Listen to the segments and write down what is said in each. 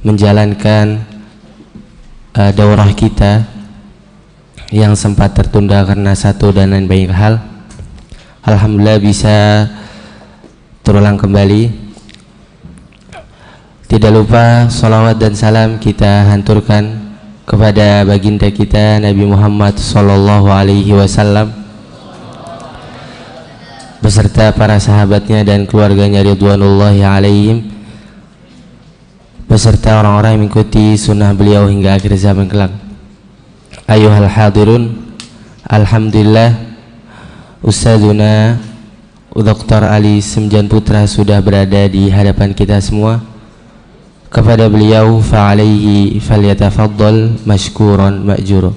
menjalankan daurah kita yang sempat tertunda karena satu dan lain banyak hal. Alhamdulillah bisa terulang kembali. Tidak lupa salawat dan salam kita hanturkan kepada baginda kita Nabi Muhammad sallallahu alaihi wasallam beserta para sahabatnya dan keluarganya ridwanullahi alaihim, beserta orang-orang yang mengikuti sunnah beliau hingga akhir zaman kelak. Ayuhal hadirun, alhamdulillah Ustadzuna Dr. Ali Semjan Putra sudah berada di hadapan kita semua. Kepada beliau fa'alaihi falyatafaddal mashkuran ma'jura.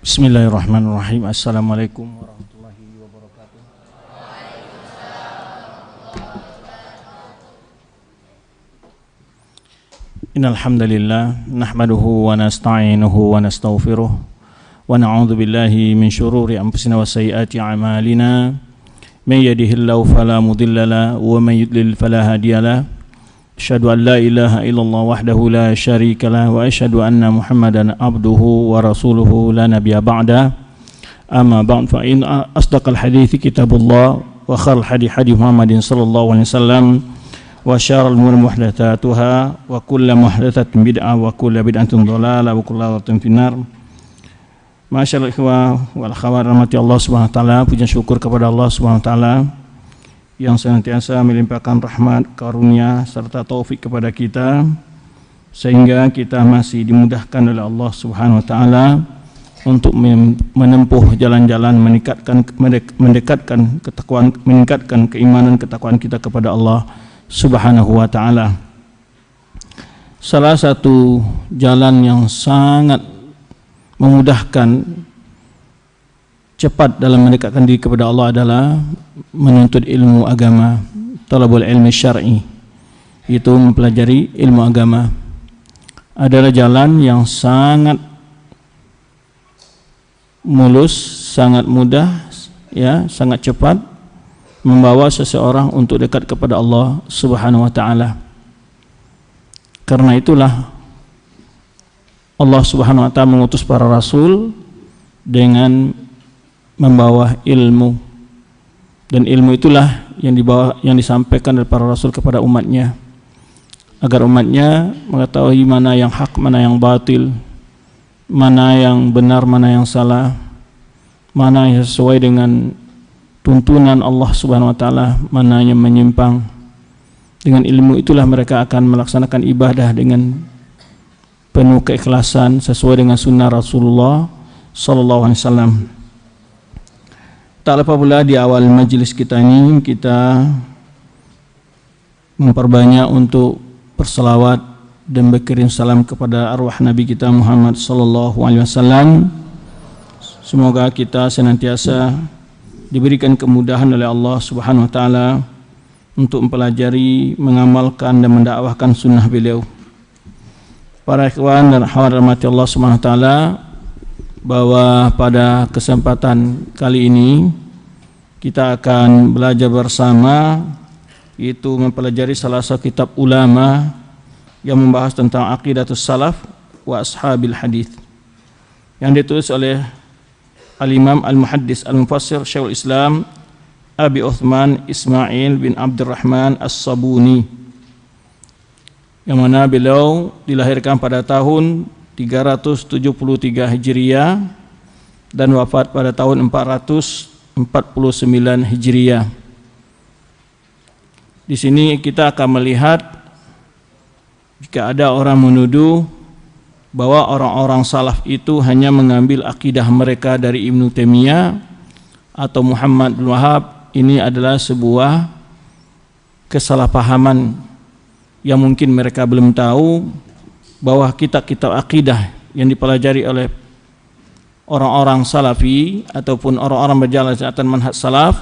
Bismillahirrahmanirrahim. Assalamualaikum warahmatullahi wabarakatuh. Innal hamdalillah nahmaduhu wa nasta'inuhu wa nastaghfiruh wa na'udzu billahi min shururi anfusina wa sayyiati a'malina. May yahdihillahu fala mudilla lahu wa may yudlil fala hadiya lahu. Asyhadu an la ilaha illallah wahdahu la syarika lah wa asyhadu anna Muhammadan abduhu wa rasuluhu la nabiyya ba'da. Amma ba'd, fa in asdaqal hadithi kitabullah wa khairal hadi Muhammadin sallallahu alaihi wasallam wa syarrul umuri muhdatsatuha wa kullu muhdatsatin bid'ah wa kullu bid'atin dhalalah wa kullu dhalalatin finnar. Masyaallah ikhwah wal akhwat rahmati Allah Subhanahu wa taala, puji syukur kepada Allah Subhanahu wa taala yang senantiasa melimpahkan rahmat, karunia serta taufik kepada kita sehingga kita masih dimudahkan oleh Allah Subhanahu wa taala untuk menempuh jalan-jalan mendekatkan ketakwaan, meningkatkan keimanan ketakwaan kita kepada Allah Subhanahu wa taala. Salah satu jalan yang sangat memudahkan cepat dalam mendekatkan diri kepada Allah adalah menuntut ilmu agama, talabul ilmi syar'i, itu mempelajari ilmu agama adalah jalan yang sangat mulus, sangat mudah, ya, sangat cepat membawa seseorang untuk dekat kepada Allah Subhanahu wa taala. Karena itulah Allah Subhanahu wa taala mengutus para rasul dengan membawa ilmu, dan ilmu itulah yang disampaikan oleh para rasul kepada umatnya agar umatnya mengetahui mana yang hak, mana yang batil, mana yang benar, mana yang salah, mana yang sesuai dengan tuntunan Allah Subhanahu wa taala, mana yang menyimpang. Dengan ilmu itulah mereka akan melaksanakan ibadah dengan penuh keikhlasan sesuai dengan sunnah Rasulullah sallallahu alaihi wasallam. Tak lupa pula di awal majelis kita ini kita memperbanyak untuk berselawat dan berkirim salam kepada arwah Nabi kita Muhammad sallallahu alaihi wasallam. Semoga kita senantiasa diberikan kemudahan oleh Allah Subhanahu wa taala untuk mempelajari, mengamalkan dan mendakwahkan sunnah beliau. Para ikhwan dan akhwat rahmati Allah Subhanahu wa taala, bahwa pada kesempatan kali ini kita akan belajar bersama, yaitu mempelajari salah satu kitab ulama yang membahas tentang aqidatus salaf wa ashabil hadith, yang ditulis oleh Al-Imam Al-Muhaddis Al-Mufassir Syekhul Islam Abi Uthman Ismail bin Abdurrahman As-Sabuni, yang mana beliau dilahirkan pada tahun 373 Hijriah dan wafat pada tahun 449 Hijriah. Di sini kita akan melihat jika ada orang menuduh bahwa orang-orang salaf itu hanya mengambil akidah mereka dari Ibnu Taimiyah atau Muhammad bin Wahab, ini adalah sebuah kesalahpahaman yang mungkin mereka belum tahu bahwa kitab-kitab akidah yang dipelajari oleh orang-orang salafi ataupun orang-orang berjalan di atas manhaj salaf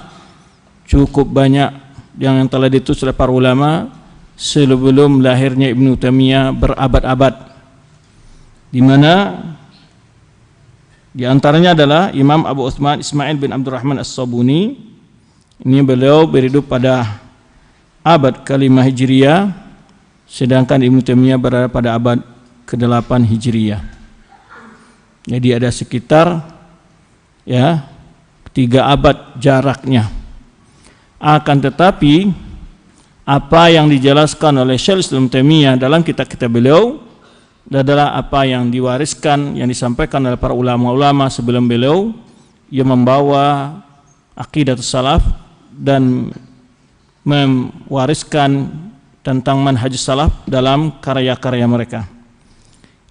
cukup banyak yang telah ditulis oleh para ulama sebelum lahirnya Ibnu Taimiyah berabad-abad, di mana di antaranya adalah Imam Abu Uthman Ismail bin Abdurrahman As-Sabuni. Ini beliau berhidup pada abad ke-5 Hijriah, sedangkan Ibnu Taimiyah berada pada abad ke-8 Hijriah. Jadi ada sekitar 3 abad jaraknya. Akan tetapi apa yang dijelaskan oleh Syekhul Islam Taimiyah dalam kitab-kitab beliau adalah apa yang diwariskan, yang disampaikan oleh para ulama-ulama sebelum beliau, yang membawa akidah salaf dan mewariskan tentang manhaj salaf dalam karya-karya mereka.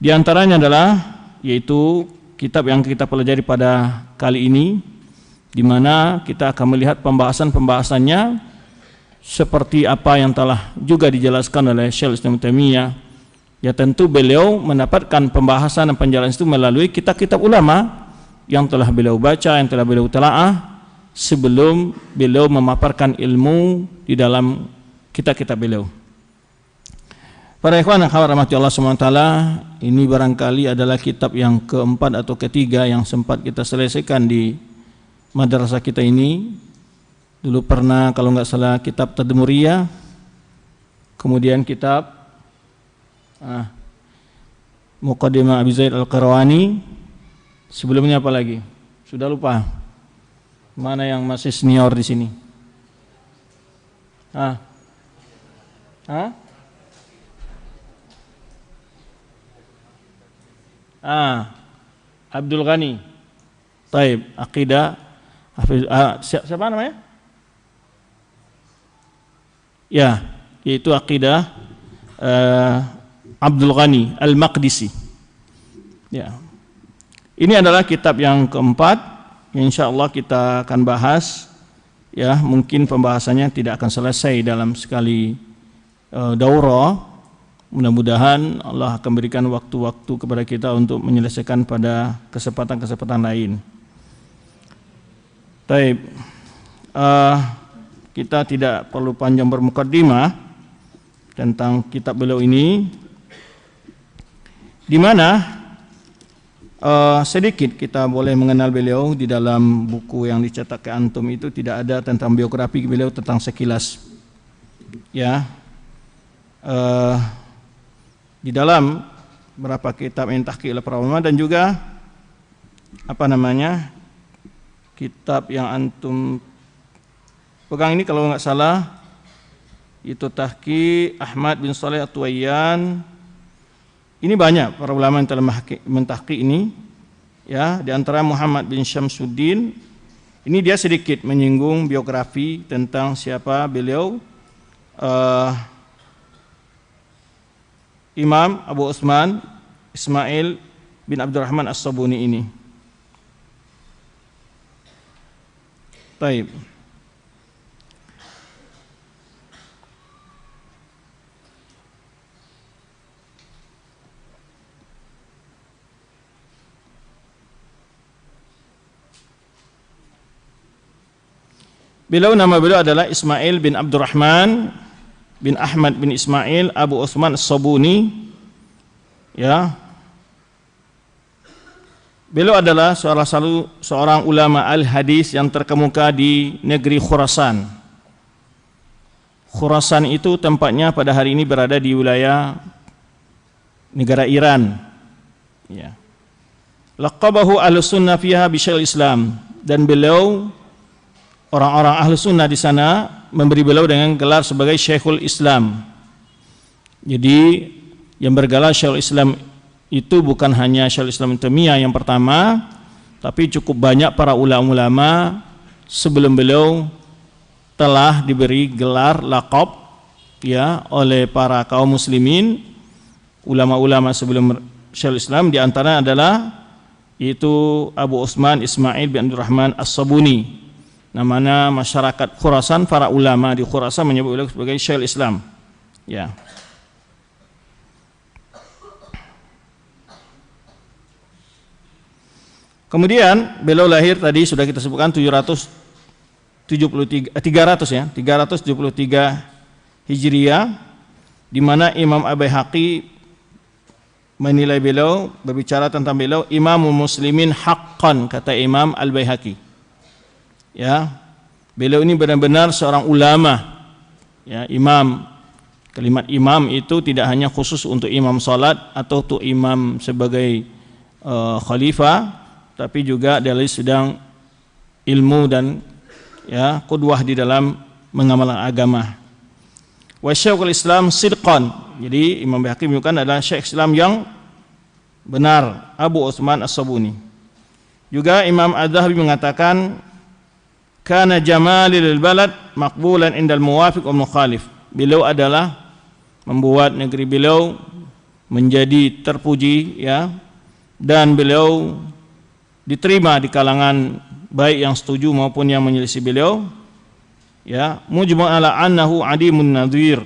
Di antaranya adalah yaitu kitab yang kita pelajari pada kali ini, di mana kita akan melihat pembahasan-pembahasannya seperti apa yang telah juga dijelaskan oleh Syekhul Islam Taimiyah. Ya, tentu beliau mendapatkan pembahasan dan penjelasan itu melalui kitab-kitab ulama yang telah beliau baca, yang telah beliau telaah sebelum beliau memaparkan ilmu di dalam kitab-kitab beliau. Para ikhwan yang rahmati Allah SWT, ini barangkali adalah kitab yang keempat atau ketiga yang sempat kita selesaikan di madrasah kita ini. Dulu pernah kalau nggak salah kitab Tadmuriyah, kemudian kitab Muqaddimah Abi Zaid Al-Qirawani, sebelumnya apa lagi? Sudah lupa. Mana yang masih senior di sini? Abdul Ghani. Taib, Aqidah siapa namanya? Ya, yaitu Aqidah Abdul Ghani Al-Maqdisi. Ya. Ini adalah kitab yang keempat yang insyaallah kita akan bahas. Ya, mungkin pembahasannya tidak akan selesai dalam sekali daurah. Mudah-mudahan Allah akan berikan waktu-waktu kepada kita untuk menyelesaikan pada kesempatan-kesempatan lain. Baik, kita tidak perlu panjang bermukaddimah tentang kitab beliau ini, di mana sedikit kita boleh mengenal beliau. Di dalam buku yang dicetak ke antum itu tidak ada tentang biografi beliau, tentang sekilas. Ya, di dalam beberapa kitab yang tahqiq oleh para ulama dan juga kitab yang antum pegang ini kalau nggak salah itu tahqiq Ahmad bin Shalih At-Tuwayyan. Ini banyak para ulama yang telah mentahqiq ini, ya, di antara Muhammad bin Syamsuddin. Ini dia sedikit menyinggung biografi tentang siapa beliau, Imam Abu Uthman Ismail bin Abdurrahman As-Sabuni ini. Taib. Nama beliau adalah Ismail bin Abdurrahman bin Ahmad bin Ismail Abu Utsman As-Sabuni. Ya. Beliau adalah seorang ulama al-hadis yang terkemuka di negeri Khurasan. Khurasan itu tempatnya pada hari ini berada di wilayah negara Iran. Ya. Laqabahu Ahlus Sunnah fiha bisyaikhul Islam, dan beliau orang-orang ahli sunnah di sana memberi beliau dengan gelar sebagai Syekhul Islam. Jadi yang bergelar Syekhul Islam itu bukan hanya Syekhul Islam Taimiyah yang pertama, tapi cukup banyak para ulama-ulama sebelum beliau telah diberi gelar laqab ya oleh para kaum muslimin. Ulama-ulama sebelum Syekhul Islam di antara adalah yaitu Abu Utsman Ismail bin Abdurrahman As-Sabuni. Namanya masyarakat Khurasan, para ulama di Khurasan menyebut beliau sebagai Syekhul Islam. Ya. Kemudian beliau lahir tadi sudah kita sebutkan 373 Hijriah, di mana Imam Al-Baihaqi menilai beliau, berbicara tentang beliau Imamul Muslimin haqqan, kata Imam Al-Baihaqi. Ya, beliau ini benar-benar seorang ulama. Ya, imam. Kalimat imam itu tidak hanya khusus untuk imam salat atau untuk imam sebagai khalifah, tapi juga dari sedang ilmu dan ya qudwah di dalam mengamalkan agama. Wa Syekhul Islam sidqan. Jadi Imam Baihaqi menyebutkan adalah Syekh Islam yang benar, Abu Utsman As-Sabuni. Juga Imam Az-Zahabi mengatakan kana jamalil balad maqbulan indal muwafiq wa mukhalif. Beliau adalah membuat negeri beliau menjadi terpuji ya, dan beliau diterima di kalangan baik yang setuju maupun yang menyelisih beliau. Ya, mujma' ala annahu adimun nadhir.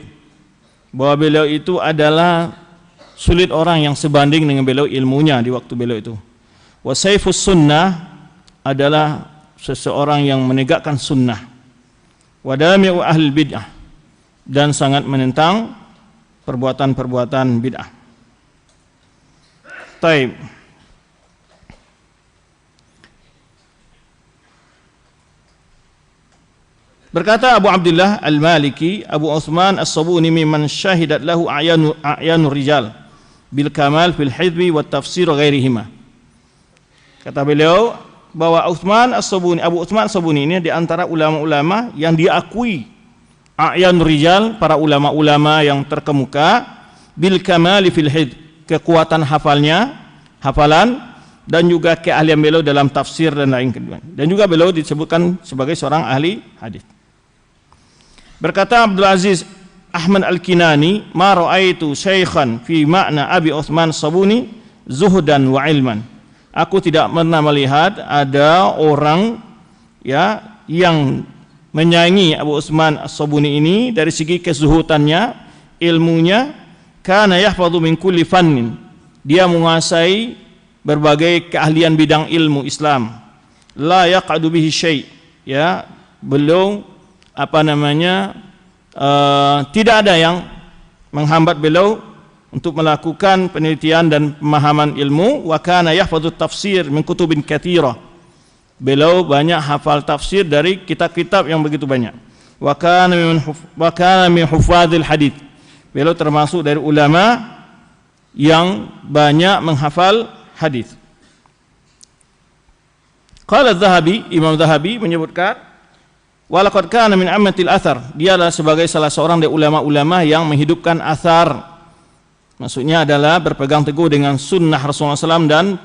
Bahwa beliau itu adalah sulit orang yang sebanding dengan beliau ilmunya di waktu beliau itu. Wa saifus sunnah adalah seseorang yang menegakkan sunnah, wadami'u ahli bid'ah, dan sangat menentang perbuatan-perbuatan bid'ah. Taib. Berkata Abu Abdullah Al-Maliki, Abu Utsman As-Sabuni mimman syahidat lahu a'yanur rijal bil kamal fil hifzi wat tafsir wa ghairihima. Kata beliau bahwa Abu Utsman As-Sabuni ini di antara ulama-ulama yang diakui a'yan rijal, para ulama-ulama yang terkemuka, bil kamali fil hifz, kekuatan hafalan, dan juga keahlian beliau dalam tafsir dan lain kedua. Dan juga beliau disebutkan sebagai seorang ahli hadis. Berkata Abdul Aziz Ahmad Al-Kinani, ma ra'aitu syaikhan fi makna Abi Utsman As-Sabuni zuhdan wa ilman. Aku tidak pernah melihat ada orang ya yang menyaingi Abu Utsman As-Sabuni ini dari segi kezuhudannya, ilmunya. Kana yahfadhu min kulli fannin, dia menguasai berbagai keahlian bidang ilmu Islam. La yaq'adu bihi syai', ya, belum tidak ada yang menghambat beliau untuk melakukan penelitian dan pemahaman ilmu. Wa kana yahfadhu tafsir min kutubin katsira, beliau banyak hafal tafsir dari kitab-kitab yang begitu banyak. Wa kana min hufadzil hadits, beliau termasuk dari ulama yang banyak menghafal hadis. Qala Az-Zahabi, Imam Zahabi menyebutkan, walaqad kana min ammatil athar, dia adalah sebagai salah seorang dari ulama-ulama yang menghidupkan athar. Maksudnya adalah berpegang teguh dengan sunnah Rasulullah SAW dan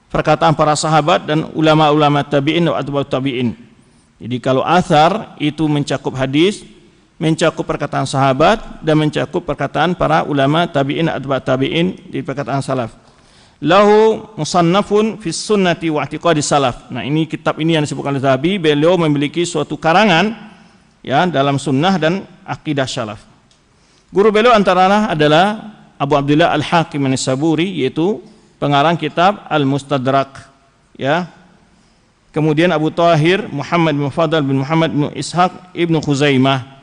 perkataan para sahabat dan ulama-ulama tabi'in dan atba'ut tabi'in. Jadi kalau athar itu mencakup hadis, mencakup perkataan sahabat, dan mencakup perkataan para ulama tabi'in atba'ut tabi'in di perkataan salaf. lahu musannafun fis sunnati wa i'tiqadi salaf. Nah, ini kitab ini yang disebutkan oleh Zahabi, beliau memiliki suatu karangan ya dalam sunnah dan akidah salaf. Guru beliau antara adalah Abu Abdullah Al-Hakim An-Nisaburi, yaitu pengarang kitab Al-Mustadrak ya. Kemudian Abu Tahir Muhammad bin Fadl bin Muhammad bin Ishaq Ibnu Khuzaimah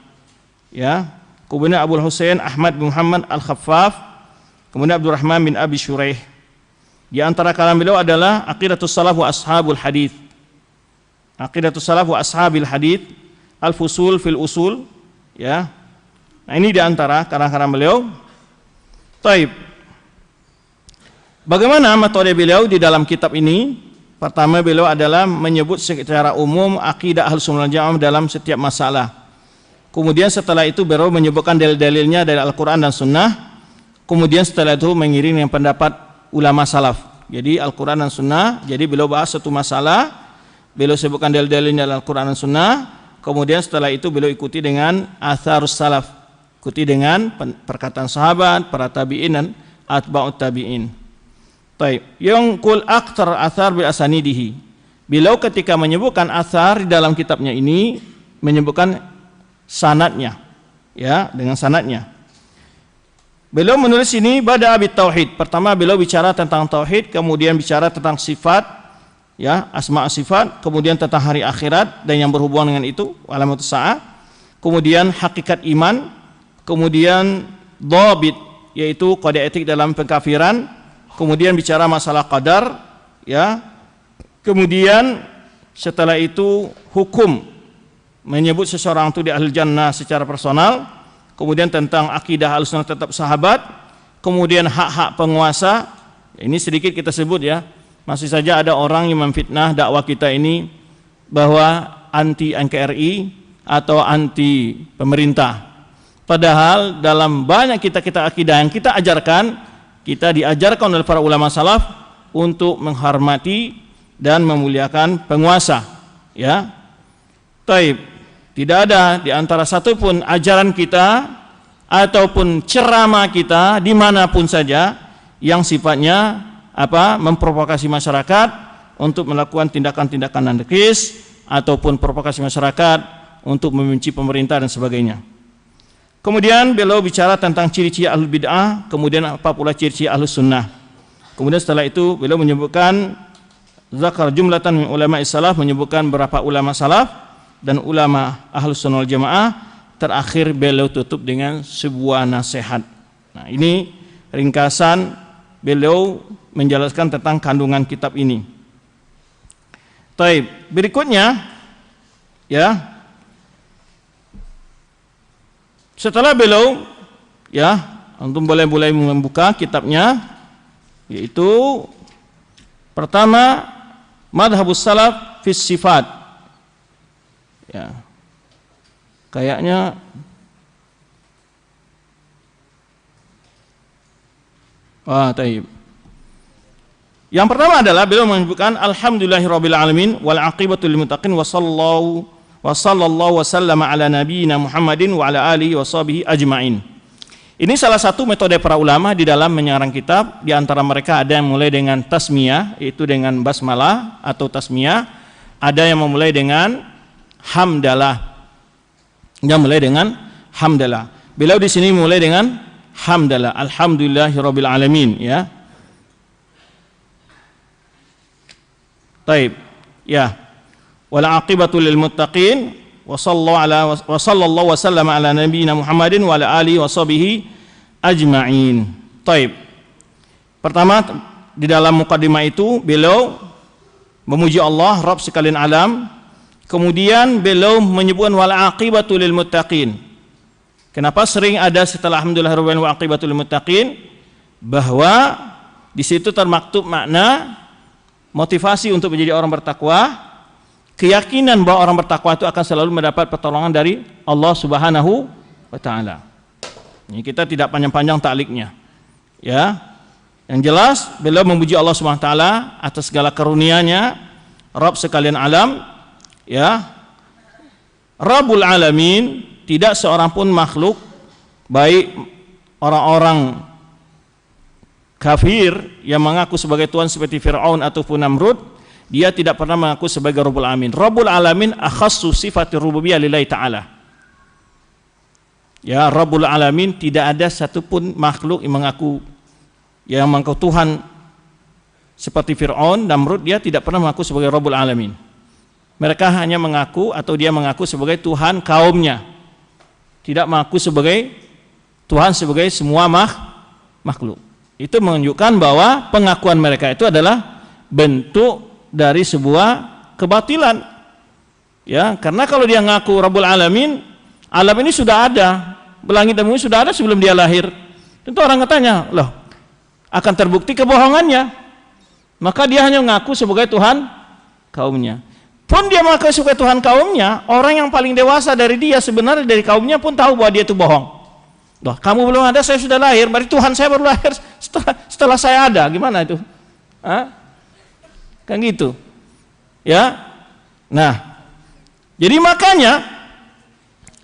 ya. Kemudian Abu Husain Ahmad bin Muhammad Al-Khaffaf, kemudian Abdurrahman bin Abi Shuraih. Di antara kalam beliau adalah Aqidatus Salaf wa Ashabul Hadith, Aqidatus Salaf wa Ashabil Hadith, Al-Fusul fil Usul ya. Nah, ini di antara karang-karang beliau. Taib. Bagaimana metode beliau di dalam kitab ini? Pertama, beliau adalah menyebut secara umum akidah Ahlussunnah wal Jamaah dalam setiap masalah. Kemudian setelah itu beliau menyebutkan dalil-dalilnya dari Al-Quran dan Sunnah. Kemudian setelah itu mengiring yang pendapat ulama salaf. Jadi Al-Quran dan Sunnah. Jadi beliau bahas satu masalah, beliau sebutkan dalil-dalilnya dari Al-Quran dan Sunnah. Kemudian setelah itu beliau ikuti dengan atharus salaf, ikuti dengan perkataan sahabat, para tabi'in dan atba'ut tabi'in. Taib. Yungkul aktar athar bil asanidihi. Beliau ketika menyebutkan athar di dalam kitabnya ini menyebutkan sanadnya ya, dengan sanadnya. Beliau menulis ini bada bit tauhid. Pertama beliau bicara tentang tauhid, kemudian bicara tentang sifat ya, asma sifat, kemudian tentang hari akhirat dan yang berhubungan dengan itu, alamatus saah. Kemudian hakikat iman, kemudian dhabit yaitu kode etik dalam pengkafiran, kemudian bicara masalah qadar ya. Kemudian setelah itu hukum, menyebut seseorang itu di ahli jannah secara personal. Kemudian tentang akidah Ahlussunnah tetap sahabat, kemudian hak-hak penguasa. Ini sedikit kita sebut ya. Masih saja ada orang yang memfitnah dakwah kita ini bahwa anti NKRI atau anti pemerintah. Padahal dalam banyak kita akidah yang kita ajarkan, kita diajarkan oleh para ulama salaf untuk menghormati dan memuliakan penguasa ya. Taib. Tidak ada di antara satupun ajaran kita ataupun ceramah kita dimanapun saja yang sifatnya memprovokasi masyarakat untuk melakukan tindakan-tindakan anarkis ataupun provokasi masyarakat untuk membenci pemerintah dan sebagainya. Kemudian beliau bicara tentang ciri-ciri ahlul bid'ah, kemudian apa pula ciri-ciri ahlus sunnah. Kemudian setelah itu beliau menyebutkan zakar jumlatan min ulama salaf, menyebutkan beberapa ulama salaf dan ulama Ahlussunnah wal Jamaah. Terakhir beliau tutup dengan sebuah nasihat. Nah, ini ringkasan beliau menjelaskan tentang kandungan kitab ini. Taib. Berikutnya ya, setelah beliau ya, antum boleh membuka kitabnya, yaitu pertama madhabus salaf fis sifat. Ya, kayaknya taib. Yang pertama adalah beliau menyebutkan alhamdulillahirabbil alamin wal aqibatu lil muttaqin wa sallallahu wasallama ala nabiyyina Muhammadin wa ala alihi washabihi ajmain. Ini salah satu metode para ulama di dalam menyarang kitab. Di antara mereka ada yang mulai dengan tasmiyah, yaitu dengan basmalah atau tasmiyah. Ada yang memulai dengan hamdalah, yang mulai dengan hamdalah. Beliau di sini mulai dengan hamdalah, alhamdulillahirabbil alamin ya. Taib. Ya. Wal aqibatu lil muttaqin wa sallallahu wasallam ala nabiyyina Muhammadin wa ala alihi washabihi ajmain. Taib. Pertama di dalam mukadimah itu beliau memuji Allah Rabb sekalian alam. Kemudian beliau menyebutkan wal aqibatu lil muttaqin. Kenapa sering ada setelah alhamdulillahirabbil alamin wa aqibatu lil muttaqin? Bahwa di situ termaktub makna motivasi untuk menjadi orang bertakwa, keyakinan bahwa orang bertakwa itu akan selalu mendapat pertolongan dari Allah Subhanahu wa taala. Ini kita tidak panjang-panjang takliknya. Ya. Yang jelas beliau memuji Allah Subhanahu wa taala atas segala karunia-Nya, Rabb sekalian alam. Ya, Rabbul Alamin, tidak seorang pun makhluk, baik orang-orang kafir yang mengaku sebagai Tuhan seperti Fir'aun ataupun Namrud, dia tidak pernah mengaku sebagai Rabbul Alamin. Rabbul Alamin akhassu sifati rububiyah lillahi ta'ala. Ya, Rabbul Alamin, tidak ada satupun makhluk yang mengaku Tuhan seperti Fir'aun, Namrud, dia tidak pernah mengaku sebagai Rabbul Alamin. Mereka hanya mengaku atau dia mengaku sebagai Tuhan kaumnya, tidak mengaku sebagai Tuhan sebagai semua makhluk. Itu menunjukkan bahwa pengakuan mereka itu adalah bentuk dari sebuah kebatilan. Ya, karena kalau dia ngaku Rabbul Alamin, alam ini sudah ada, langit dan bumi sudah ada sebelum dia lahir. Tentu orang katanya, loh, akan terbukti kebohongannya. Maka dia hanya mengaku sebagai Tuhan kaumnya. Pun dia mengaku sebagai Tuhan kaumnya, orang yang paling dewasa dari dia sebenarnya dari kaumnya pun tahu bahwa dia itu bohong. Loh, kamu belum ada, saya sudah lahir, berarti Tuhan saya baru lahir setelah saya ada. Gimana itu? Kan gitu. Ya. Nah, jadi makanya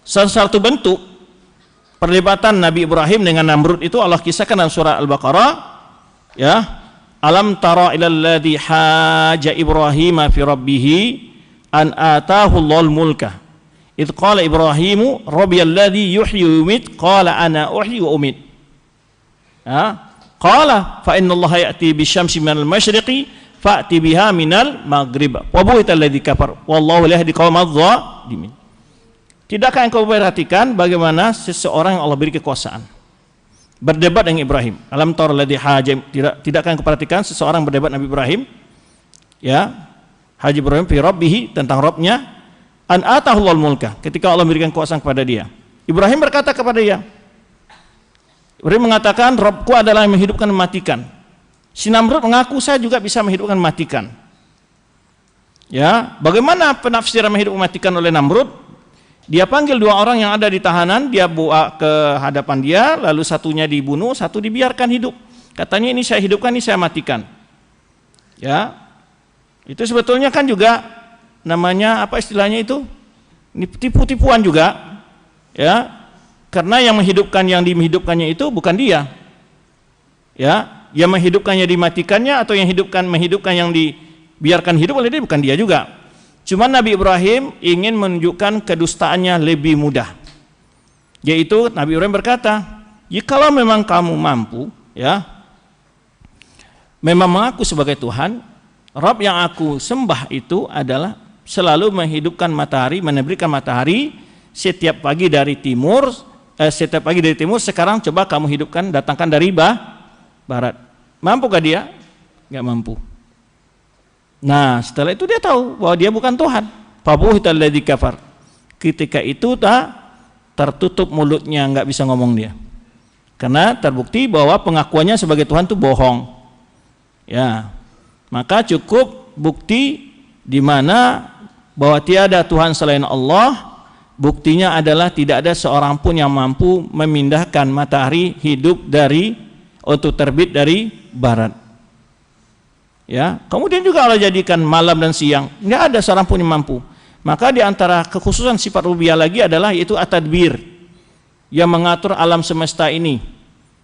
salah satu bentuk perdebatan Nabi Ibrahim dengan Namrud itu Allah kisahkan dalam surah Al-Baqarah, ya. Alam tara ilal ladzi haja Ibrahim fi rabbih an atahu Allahul mulka. Idz qala Ibrahimu rabbiyal ladzi yuhyi wa yumiit qala ana uhyi wa umiit. Qala fa inna Allaha ya'ti bisyamsi minal masyriqi fa'ti biha minal maghrib. Wa buhital ladzi kafar wallahu la yahdi qaumadz dhalimin. Tidakkah engkau perhatikan bagaimana seseorang yang Allah beri kekuasaan berdebat dengan Ibrahim? Alam tara ladzi haja, tidakkah engkau perhatikan seseorang berdebat Nabi Ibrahim, ya, Haji Ibrahim fi rabbih, tentang Rabbnya, an atahu Allahul mulka, ketika Allah memberikan kekuasaan kepada dia. Ibrahim berkata kepada dia, Ibrahim mengatakan Rabbku adalah yang menghidupkan dan mematikan. Si Namrud mengaku saya juga bisa menghidupkan dan mematikan. Ya, bagaimana penafsiran menghidupkan dan mematikan oleh Namrud? Dia panggil dua orang yang ada di tahanan, dia bawa ke hadapan dia, lalu satunya dibunuh, satu dibiarkan hidup. Katanya ini saya hidupkan, ini saya matikan. Ya, itu sebetulnya kan juga namanya apa istilahnya itu? Tipu-tipuan juga. Ya, karena yang menghidupkan, yang dimehidupkannya itu bukan dia. Ya, yang menghidupkannya dimatikannya, atau yang menghidupkan yang dibiarkan hidup oleh dia bukan dia juga. Cuma Nabi Ibrahim ingin menunjukkan kedustaannya lebih mudah. Yaitu Nabi Ibrahim berkata, jikalau memang kamu mampu, ya, memang mengaku sebagai Tuhan, Rabb yang aku sembah itu adalah selalu menghidupkan matahari, menerbitkan matahari setiap pagi dari timur, sekarang coba kamu hidupkan, datangkan dari barat. Mampukah dia? Enggak mampu. Nah, setelah itu dia tahu bahwa dia bukan Tuhan. Fabuhital ladzi kafar. Ketika itu tertutup mulutnya, enggak bisa ngomong dia. Karena terbukti bahwa pengakuannya sebagai Tuhan itu bohong. Ya. Maka cukup bukti di mana bahwa tiada Tuhan selain Allah. Buktinya adalah tidak ada seorang pun yang mampu memindahkan matahari hidup untuk terbit dari barat. Ya, kemudian juga Allah jadikan malam dan siang, nggak ada seorang pun yang mampu. Maka di antara kekhususan sifat rububiyah lagi adalah yaitu at-tadbir, yang mengatur alam semesta ini.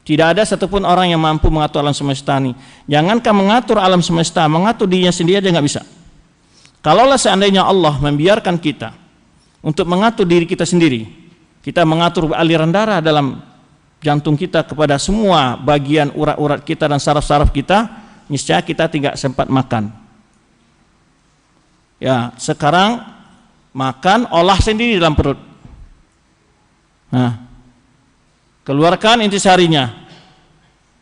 Tidak ada satupun orang yang mampu mengatur alam semesta ini. Jangankan mengatur alam semesta, mengatur dirinya sendiri aja nggak bisa. Kalaulah seandainya Allah membiarkan kita untuk mengatur diri kita sendiri, kita mengatur aliran darah dalam jantung kita kepada semua bagian urat-urat kita dan saraf-saraf kita, niscaya kita tidak sempat makan. Ya, sekarang makan, olah sendiri dalam perut. Nah, keluarkan intisarinya,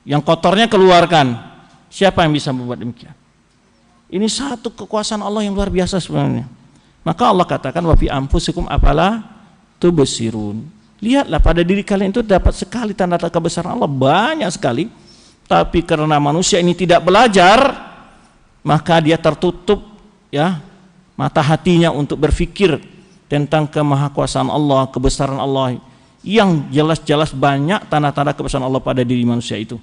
yang kotornya keluarkan. Siapa yang bisa membuat demikian? Ini satu kekuasaan Allah yang luar biasa sebenarnya. Maka Allah katakan wa fi anfusikum afala tubsirun. Lihatlah pada diri kalian itu dapat sekali tanda-tanda kebesaran Allah, banyak sekali. Tapi karena manusia ini tidak belajar, maka dia tertutup, ya, mata hatinya untuk berpikir tentang kemahakuasaan Allah, kebesaran Allah, yang jelas-jelas banyak tanda-tanda kebesaran Allah pada diri manusia itu.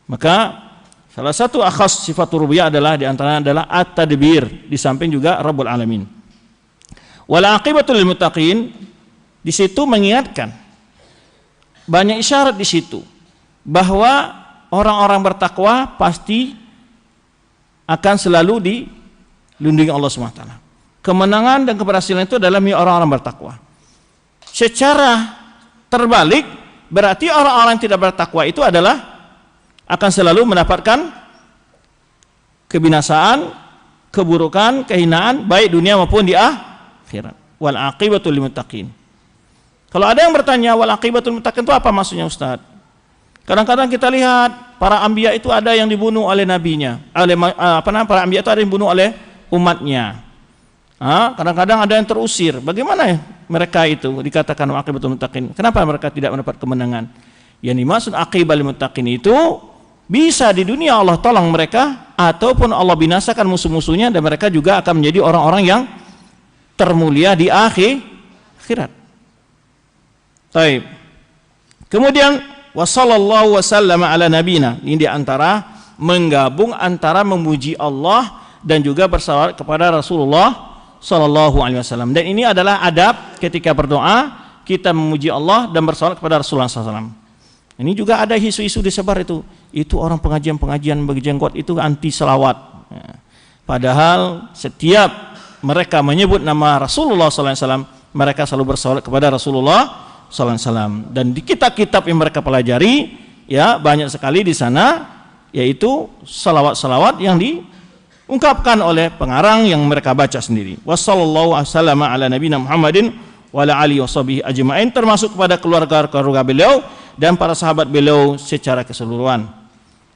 Maka salah satu akhas sifat rububiyah adalah diantaranya adalah at-tadbir, di samping juga Rabbul Alamin. Wal aqibatul lil muttaqin, di situ mengingatkan banyak isyarat di situ bahwa orang-orang bertakwa pasti akan selalu dilindungi Allah SWT. Kemenangan dan keberhasilan itu adalah milik orang-orang bertakwa. Secara terbalik, berarti orang-orang yang tidak bertakwa itu adalah akan selalu mendapatkan kebinasaan, keburukan, kehinaan, baik dunia maupun di akhirat. Wal aqibatul lil muttaqin. Kalau ada yang bertanya wal aqibatul muttaqin itu apa maksudnya Ustaz? Kadang-kadang kita lihat para anbiya itu ada yang dibunuh oleh nabinya, para anbiya itu ada yang dibunuh oleh umatnya. Kadang-kadang ada yang terusir. Bagaimana mereka itu dikatakan aqibatul muttaqin? Kenapa mereka tidak mendapat kemenangan? Yang dimaksud aqibatul muttaqin itu bisa di dunia Allah tolong mereka, ataupun Allah binasakan musuh-musuhnya dan mereka juga akan menjadi orang-orang yang termulia di akhirat. Baik. Kemudian Wassallallahu wasallam ala nabina. Ini diantara menggabung antara memuji Allah dan juga bersalawat kepada Rasulullah Sallallahu Alaihi Wasallam. Dan ini adalah adab ketika berdoa, kita memuji Allah dan bersalawat kepada Rasulullah SAW. Ini juga ada isu-isu disebar itu orang pengajian berjenggot itu anti selawat. Padahal setiap mereka menyebut nama Rasulullah SAW, mereka selalu bersalawat kepada Rasulullah SAW. Dan di kitab-kitab yang mereka pelajari, ya banyak sekali di sana, yaitu salawat-salawat yang diungkapkan oleh pengarang yang mereka baca sendiri. Wassallallahu wasallam ala nabiyina Muhammadin wa ala alihi washabihi ajma'in, termasuk kepada keluarga beliau dan para sahabat beliau secara keseluruhan.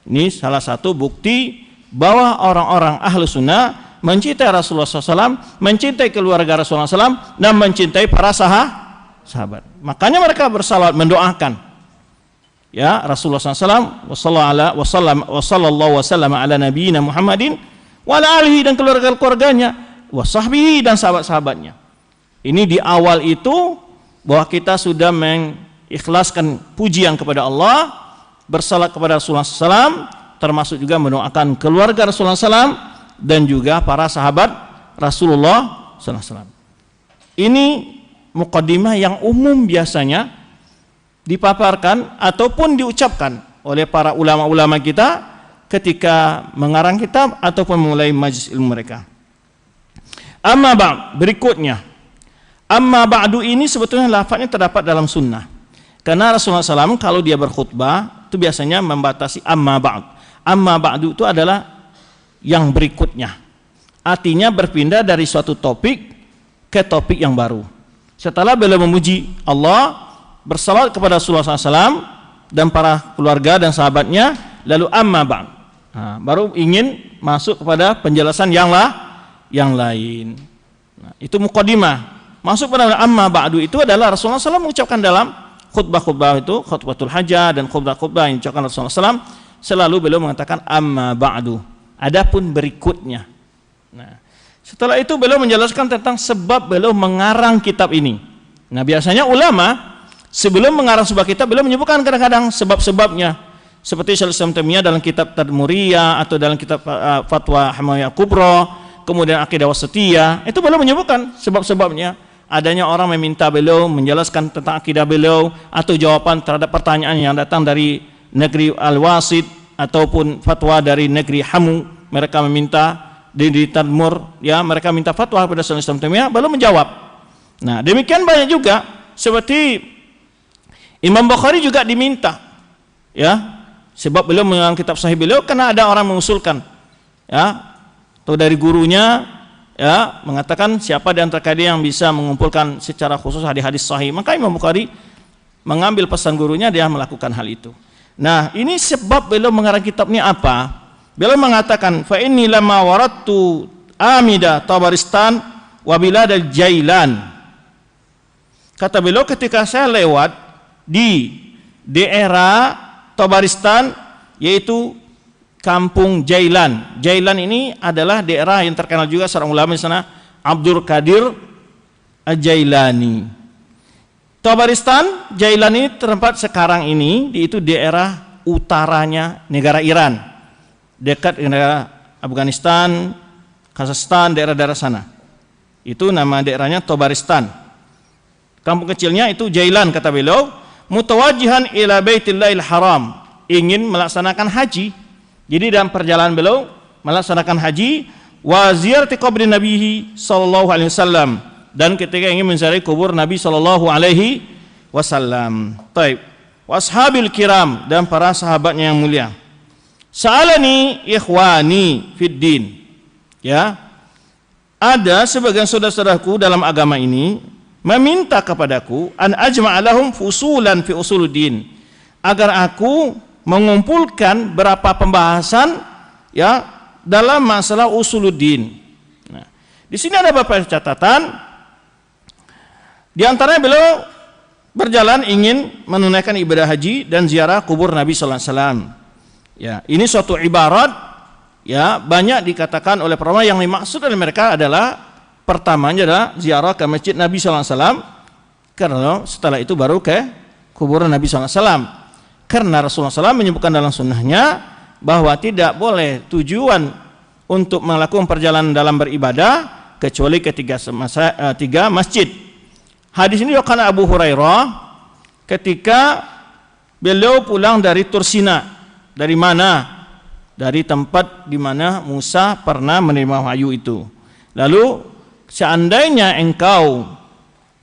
Ini salah satu bukti bahwa orang-orang ahlu sunnah mencintai Rasulullah SAW, mencintai keluarga Rasulullah SAW, dan mencintai para sahabat. Makanya mereka bersalawat, mendoakan ya Rasulullah SAW, wassallallahu wasallam ala nabiyina Muhammadin wa ala alihi, dan keluarga-keluarganya, wasahbihi, dan sahabat-sahabatnya. Ini di awal itu bahwa kita sudah mengikhlaskan pujian kepada Allah, bersalat kepada Rasulullah SAW, termasuk juga mendoakan keluarga Rasulullah SAW dan juga para sahabat Rasulullah SAW. Ini muqaddimah yang umum biasanya dipaparkan ataupun diucapkan oleh para ulama-ulama kita ketika mengarang kitab ataupun memulai majlis ilmu mereka. Amma ba'd, berikutnya. Amma ba'du ini sebetulnya lafaznya terdapat dalam sunnah. Karena Rasulullah SAW kalau dia berkhutbah itu biasanya membatasi amma ba'd. Amma ba'du itu adalah yang berikutnya. Artinya berpindah dari suatu topik ke topik yang baru. Setelah beliau memuji Allah, bersalawat kepada Rasulullah SAW dan para keluarga dan sahabatnya, lalu amma ba'd, baru ingin masuk kepada penjelasan yang lain. Itu muqaddimah. Masuk pada amma ba'du itu adalah Rasulullah SAW mengucapkan dalam khutbah-khutbah itu, khutbatul hajah dan khutbah-khutbah yang diucapkan Rasulullah SAW, selalu beliau mengatakan amma ba'du, adapun berikutnya. Nah, setelah itu beliau menjelaskan tentang sebab beliau mengarang kitab ini. Nah, biasanya ulama sebelum mengarang sebuah kitab beliau menyebutkan kadang-kadang sebab-sebabnya. Seperti Syaikhul Islam Taimiyah dalam kitab Tadmuriyah atau dalam kitab Fatwa Hamawiyah Kubra, kemudian Aqidah Wasatiyah, itu beliau menyebutkan sebab-sebabnya. Adanya orang meminta beliau menjelaskan tentang akidah beliau atau jawaban terhadap pertanyaan yang datang dari negeri Al-Wasit ataupun fatwa dari negeri Hamu. Mereka meminta di Tadmur, ya, mereka minta fatwa kepada Syaikhul Islam Taimiyah, belum menjawab. Nah, demikian banyak juga seperti Imam Bukhari juga diminta, ya, sebab beliau mengarang kitab sahih beliau karena ada orang mengusulkan, ya, atau dari gurunya, ya, mengatakan siapa di antara kalian yang bisa mengumpulkan secara khusus hadis-hadis sahih. Maka Imam Bukhari mengambil pesan gurunya, dia melakukan hal itu. Nah, ini sebab beliau mengarang kitabnya apa? Beliau mengatakan, fa inni lama waradtu amida Tabaristan wa bilad al-Jailan. Kata beliau, ketika saya lewat di daerah Tabaristan, yaitu kampung Jailan. Jailan ini adalah daerah yang terkenal juga seorang ulama di sana, Abdul Qadir Al-Jailani. Tabaristan, Jailan ini tempat sekarang ini, itu daerah utaranya negara Iran, dekat negara Afghanistan, Kazakhstan, daerah-daerah sana. Itu nama daerahnya Tabaristan. Kampung kecilnya itu Jailan, kata beliau, mutawajjihan ila Baitillahil Haram, ingin melaksanakan haji. Jadi dalam perjalanan beliau melaksanakan haji, wa ziyarati qabri Nabi sallallahu alaihi wasallam, dan ketika ingin menziarahi kubur Nabi sallallahu alaihi wasallam. Taib. Washabil kiram, dan para sahabatnya yang mulia. Sa'alani ikhwani fid din. Ya. Ada sebagian saudara-saudaraku dalam agama ini meminta kepadaku an ajma'alahum fusulan fi usuluddin, agar aku mengumpulkan berapa pembahasan ya dalam masalah usuluddin. Nah, di sini ada beberapa catatan. Di antaranya beliau berjalan ingin menunaikan ibadah haji dan ziarah kubur Nabi sallallahu alaihi wasallam. Ya, ini suatu ibarat ya banyak dikatakan oleh para ulama yang dimaksud oleh mereka adalah pertamanya adalah ziarah ke masjid Nabi sallallahu alaihi wasallam, karena setelah itu baru ke kuburan Nabi sallallahu alaihi wasallam. Karena Rasulullah SAW menyebutkan dalam sunnahnya bahwa tidak boleh tujuan untuk melakukan perjalanan dalam beribadah kecuali ketiga masjid. Hadis ini diriwayatkan Abu Hurairah ketika beliau pulang dari Tursina. Dari mana? Dari tempat di mana Musa pernah menerima wahyu itu. Lalu seandainya engkau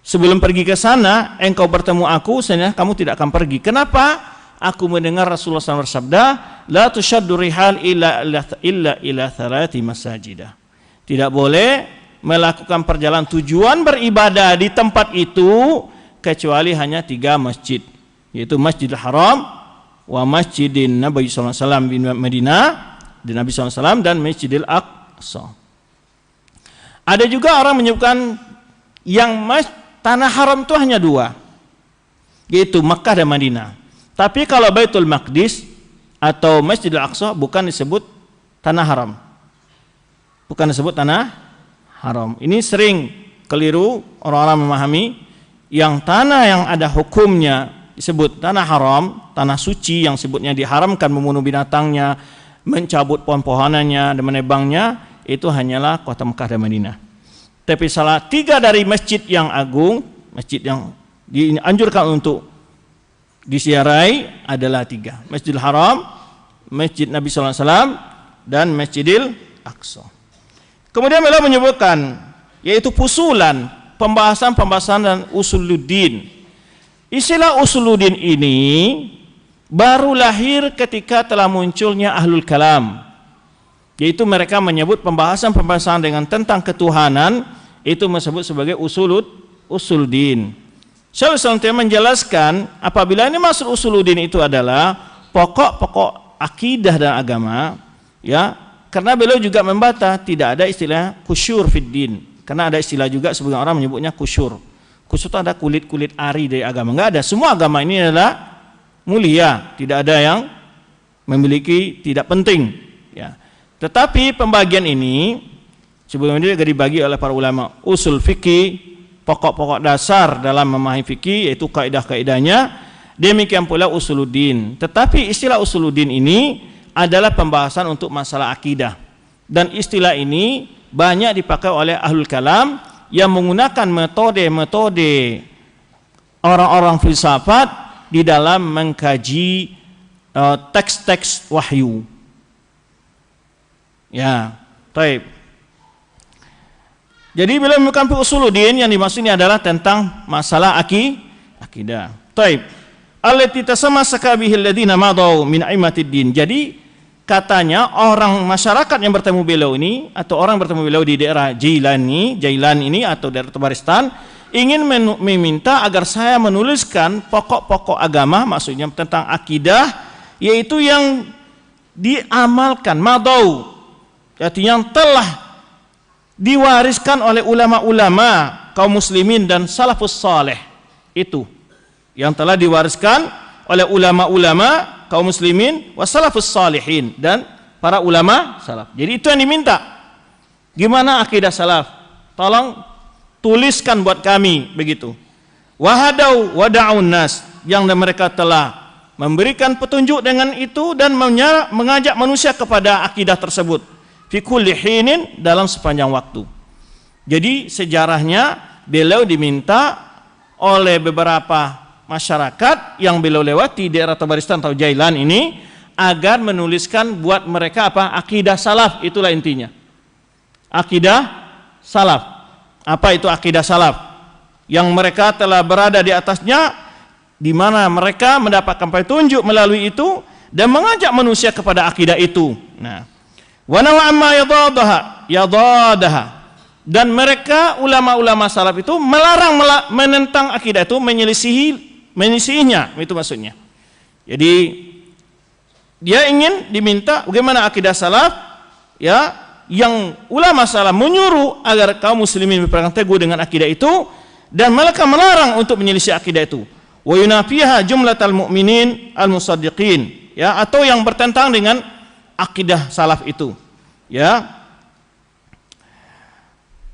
sebelum pergi ke sana engkau bertemu aku, seandainya kamu tidak akan pergi. Kenapa? Aku mendengar Rasulullah SAW bersabda, la tushaddu rihal illa ila thalathi masajidah. Tidak boleh melakukan perjalanan tujuan beribadah di tempat itu kecuali hanya 3 masjid, yaitu Masjidil Haram, wa Masjidin Nabi SAW di Madinah, di Nabi SAW, dan Masjidil Aqsa. Ada juga orang menyebutkan yang tanah haram itu hanya 2, yaitu Makkah dan Madinah. Tapi kalau Baitul Maqdis atau Masjidil Aqsa bukan disebut tanah haram. Bukan disebut tanah haram. Ini sering keliru orang-orang memahami yang tanah yang ada hukumnya disebut tanah haram, tanah suci yang sebutnya diharamkan membunuh binatangnya, mencabut pohon-pohonannya dan menebangnya, itu hanyalah kota Mekah dan Madinah. Tapi salah 3 dari masjid yang agung, masjid yang dianjurkan untuk disiarai adalah 3. Masjidil Haram, Masjid Nabi sallallahu alaihi wasallam, dan Masjidil Aqsa. Kemudian beliau menyebutkan yaitu fusulan, pembahasan dan usuluddin. Istilah usuluddin ini baru lahir ketika telah munculnya ahlul kalam. Yaitu mereka menyebut pembahasan dengan tentang ketuhanan itu disebut sebagai usuluddin. Syaikhul Islam menjelaskan apabila ini maksud usuluddin itu adalah pokok-pokok akidah dan agama, ya, karena beliau juga membantah tidak ada istilah kusyur fid din, karena ada istilah juga sebagian orang menyebutnya kusyur. Kusyur itu ada kulit-kulit ari dari agama, enggak ada. Semua agama ini adalah mulia, tidak ada yang memiliki tidak penting, ya. Tetapi pembagian ini sebelumnya juga dibagi oleh para ulama usul fikih, pokok-pokok dasar dalam memahami fikih, yaitu kaidah-kaidahnya, demikian pula usuluddin. Tetapi istilah usuluddin ini adalah pembahasan untuk masalah akidah, dan istilah ini banyak dipakai oleh ahlul kalam yang menggunakan metode-metode orang-orang filsafat di dalam mengkaji teks-teks wahyu. Ya, baik. Jadi bila menemukan usuluddin yang dimaksudnya adalah tentang masalah akidah. Taib. Allati tasammasaka bihil ladina madaw min aimatid din. Jadi katanya orang masyarakat yang bertemu beliau ini atau orang bertemu beliau di daerah Jailan ini atau daerah Tabaristan ingin meminta agar saya menuliskan pokok-pokok agama, maksudnya tentang akidah, yaitu yang diamalkan madaw, artinya yang telah diwariskan oleh ulama-ulama kaum muslimin dan salafus saleh, itu yang telah diwariskan oleh ulama-ulama kaum muslimin wa salafus salihin dan para ulama salaf. Jadi itu yang diminta. Gimana akidah salaf? Tolong tuliskan buat kami begitu. Wahadau wada'un nas, yang mereka telah memberikan petunjuk dengan itu dan mengajak manusia kepada akidah tersebut. Fi kulli hinin, dalam sepanjang waktu. Jadi sejarahnya beliau diminta oleh beberapa masyarakat yang beliau lewati daerah Tabaristan atau Jailan ini agar menuliskan buat mereka apa? Akidah salaf, itulah intinya. Akidah salaf. Apa itu akidah salaf? Yang mereka telah berada di atasnya, di mana mereka mendapatkan petunjuk melalui itu dan mengajak manusia kepada akidah itu. Nah, wa nawa'amma yadadaha. Dan mereka ulama-ulama salaf itu melarang menentang akidah itu, menyelisihinya, itu maksudnya. Jadi dia ingin diminta bagaimana akidah salaf, ya, yang ulama salaf menyuruh agar kaum muslimin berpegang teguh dengan akidah itu, dan mereka melarang untuk menyelisih akidah itu. Wa yunafiha jumlatal mu'minin al-musaddiqin, ya, atau yang bertentangan dengan akidah salaf itu, ya.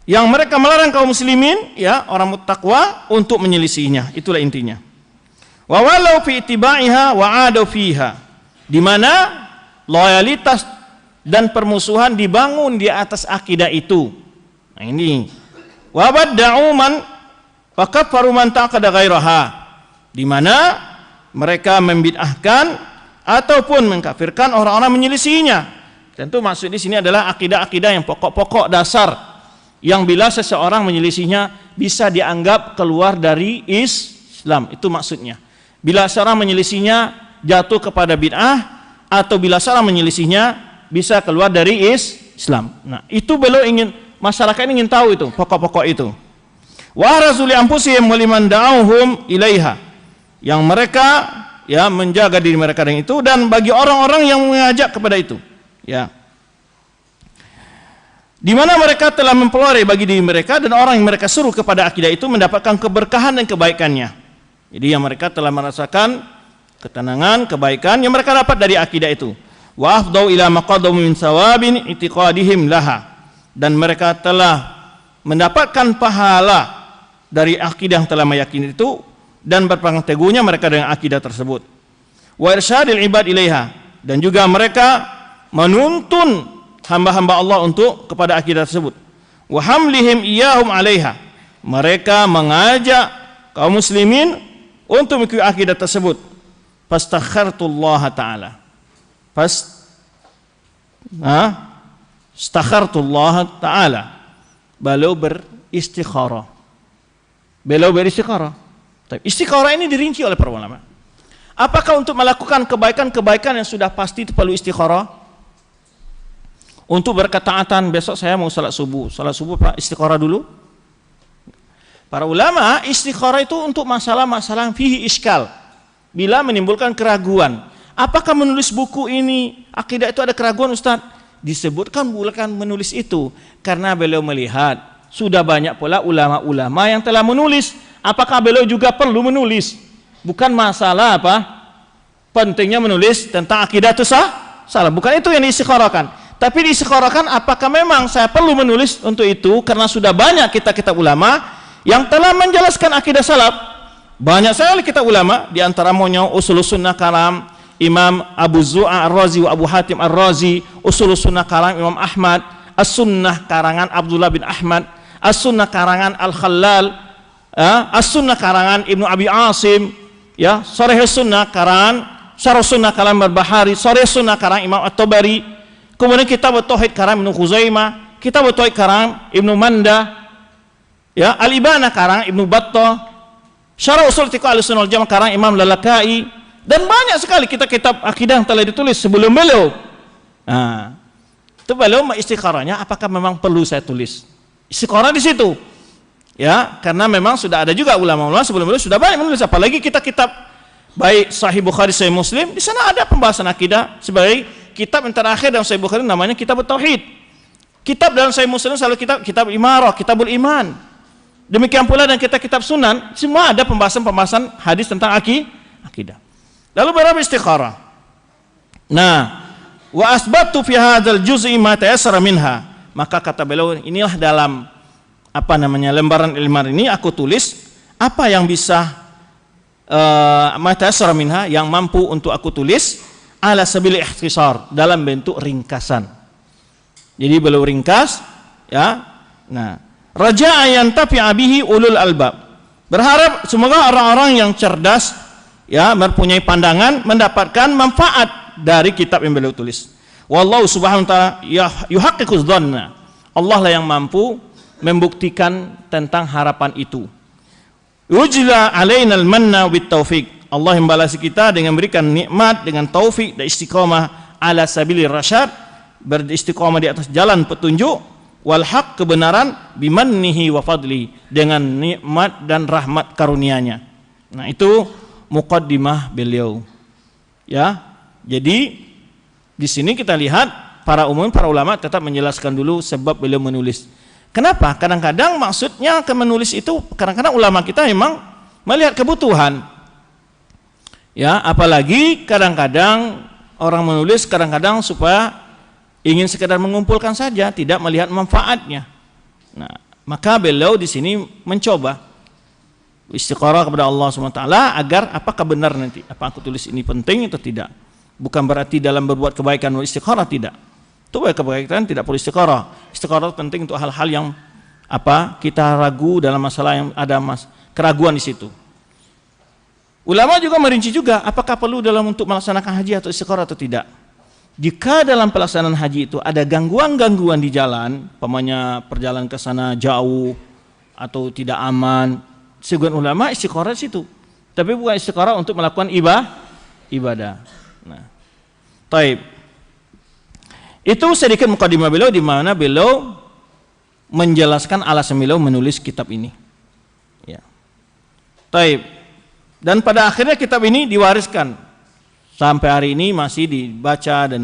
Yang mereka melarang kaum muslimin, ya, orang muttaqwa untuk menyelisihinya, itulah intinya. Wa walau fi ittiba'iha wa 'adu fiha, di mana loyalitas dan permusuhan dibangun di atas akidah itu. Nah ini. Wa badda'u man wa kafaru man taqada ghairaha, di mana mereka membid'ahkan ataupun mengkafirkan orang-orang menyelisihinya. Tentu maksud di sini adalah akidah-akidah yang pokok-pokok dasar, yang bila seseorang menyelisihnya bisa dianggap keluar dari Islam, itu maksudnya. Bila seorang menyelisihnya jatuh kepada bid'ah, atau bila seorang menyelisihnya bisa keluar dari Islam. Nah, itu beliau ingin, masyarakat ingin tahu itu, pokok-pokok itu. Wa razuli anfusihim wa liman da'awhum ilaiha, yang mereka, ya, menjaga diri mereka dengan itu, dan bagi orang-orang yang mengajak kepada itu, ya, di mana mereka telah mempelajari bagi diri mereka dan orang yang mereka suruh kepada akidah itu mendapatkan keberkahan dan kebaikannya. Jadi yang mereka telah merasakan ketenangan, kebaikan yang mereka dapat dari akidah itu. Wa afdau ila maqadamu min sawabin i'tiqadihim laha, dan mereka telah mendapatkan pahala dari akidah yang telah meyakini itu dan berpegang teguhnya mereka dengan akidah tersebut. Wa irsyadil ibad ilaiha, dan juga mereka menuntun hamba-hamba Allah untuk kepada akidah tersebut. Wa hamlihim iyahum 'alaiha, mereka mengajak kaum muslimin untuk mengikuti akidah tersebut. Fastakhartullah ta'ala. Fastakhartullah ta'ala. Beliau beristikharah. Istikharah ini dirinci oleh para ulama. Apakah untuk melakukan kebaikan-kebaikan yang sudah pasti itu perlu istikharah? Untuk berketaatan, besok saya mau salat subuh Pak, istikharah dulu. Para ulama istikharah itu untuk masalah-masalah fihi iskal, bila menimbulkan keraguan. Apakah menulis buku ini akidah itu ada keraguan, Ustaz? Disebutkan bukan menulis itu karena beliau melihat sudah banyak pula ulama-ulama yang telah menulis. Apakah beliau juga perlu menulis? Bukan masalah apa pentingnya menulis tentang akidah itu salah, bukan itu yang diistikharahkan. Tapi diistikharahkan apakah memang saya perlu menulis untuk itu, karena sudah banyak kitab-kitab ulama yang telah menjelaskan akidah salaf. Banyak sekali kitab ulama, di antara Ushulus Sunnah kalam Imam Abu Zur'ah Ar-Razi wa Abu Hatim Ar-Razi, Ushulus Sunnah kalam Imam Ahmad, As-Sunnah karangan Abdullah bin Ahmad, As-Sunnah karangan Al-Khallal, As-Sunnah karangan Ibnu Abi Asim, ya, Sharh Sunnah karangan Syarh Sunnah kalam Barbahari, Sharh Sunnah karangan Imam At-Tabari. Kemudian kitab Tauhid karangan Ibnu Khuzaimah, kitab Tauhid karangan Ibnu Manda, ya, Al-Ibana karangan Ibnu Battah, Syarah Ushul I'tiqad Ahlussunnah wal Jamaah karangan Imam Lalaka'i, dan banyak sekali kitab-kitab akidah yang telah ditulis sebelum beliau. Nah, itu beliau istikharahnya apakah memang perlu saya tulis? Istikharah di situ. Ya, karena memang sudah ada juga ulama-ulama sebelum beliau sudah banyak menulis, apalagi kitab-kitab baik Sahih Bukhari, Sahih Muslim, di sana ada pembahasan akidah. Sebagai kitab yang terakhir dalam Sahih Bukhari namanya Kitab Tauhid. Kitab dalam Sahih Muslim selalu kitab Imarah, Kitabul Iman. Demikian pula dan kitab-kitab Sunan, semua ada pembahasan-pembahasan hadis tentang akidah. Lalu berapa istikharah? Nah, wa asbatu fi hadzal juz'i ma tayassara minha. Maka kata beliau, inilah dalam lembaran ilmu ini aku tulis apa yang bisa ma tayassara minha, yang mampu untuk aku tulis ala sabil ikhtisar, dalam bentuk ringkasan. Jadi beliau ringkas, ya. Nah, raja'a yantafi'a bihi ulul albab, Berharap semoga orang-orang yang cerdas, ya, mempunyai pandangan, mendapatkan manfaat dari kitab yang beliau tulis. Wallahu subhanahu wa ta'ala yuhaqqiquz dhanna. Allah lah yang mampu membuktikan tentang harapan itu. Ujla alaina al-manna bit taufiq. Allah membalasi kita dengan memberikan nikmat dengan taufik dan istiqamah ala sabilir rasyad, beristiqamah di atas jalan petunjuk, wal haq, kebenaran, bimannihi wa fadli, dengan nikmat dan rahmat karunia-Nya. Nah, itu muqaddimah beliau. Ya. Jadi di sini kita lihat para ulama tetap menjelaskan dulu sebab beliau menulis. Kenapa? Kadang-kadang maksudnya ke menulis itu, kadang-kadang ulama kita memang melihat kebutuhan. Ya, apalagi kadang-kadang orang menulis kadang-kadang supaya ingin sekedar mengumpulkan saja, tidak melihat manfaatnya. Nah, maka beliau di sini mencoba istiqarah kepada Allah SWT agar apakah benar nanti apa aku tulis ini penting atau tidak. Bukan berarti dalam berbuat kebaikan istiqarah, tidak. Itu kebaikan tidak perlu istiqarah. Istiqarah penting untuk hal-hal yang apa kita ragu dalam masalah yang ada keraguan di situ. Ulama juga merinci juga apakah perlu dalam untuk melaksanakan haji atau istiqarah atau tidak. Jika dalam pelaksanaan haji itu ada gangguan-gangguan di jalan, umpamanya perjalanan ke sana jauh atau tidak aman, sebagian ulama istiqarah di situ. Tapi bukan istiqarah untuk melakukan ibadah. Nah, taib. Itu sedikit mukadimah beliau di mana beliau menjelaskan alasan beliau menulis kitab ini. Ya. Taib. Dan pada akhirnya kitab ini diwariskan sampai hari ini masih dibaca dan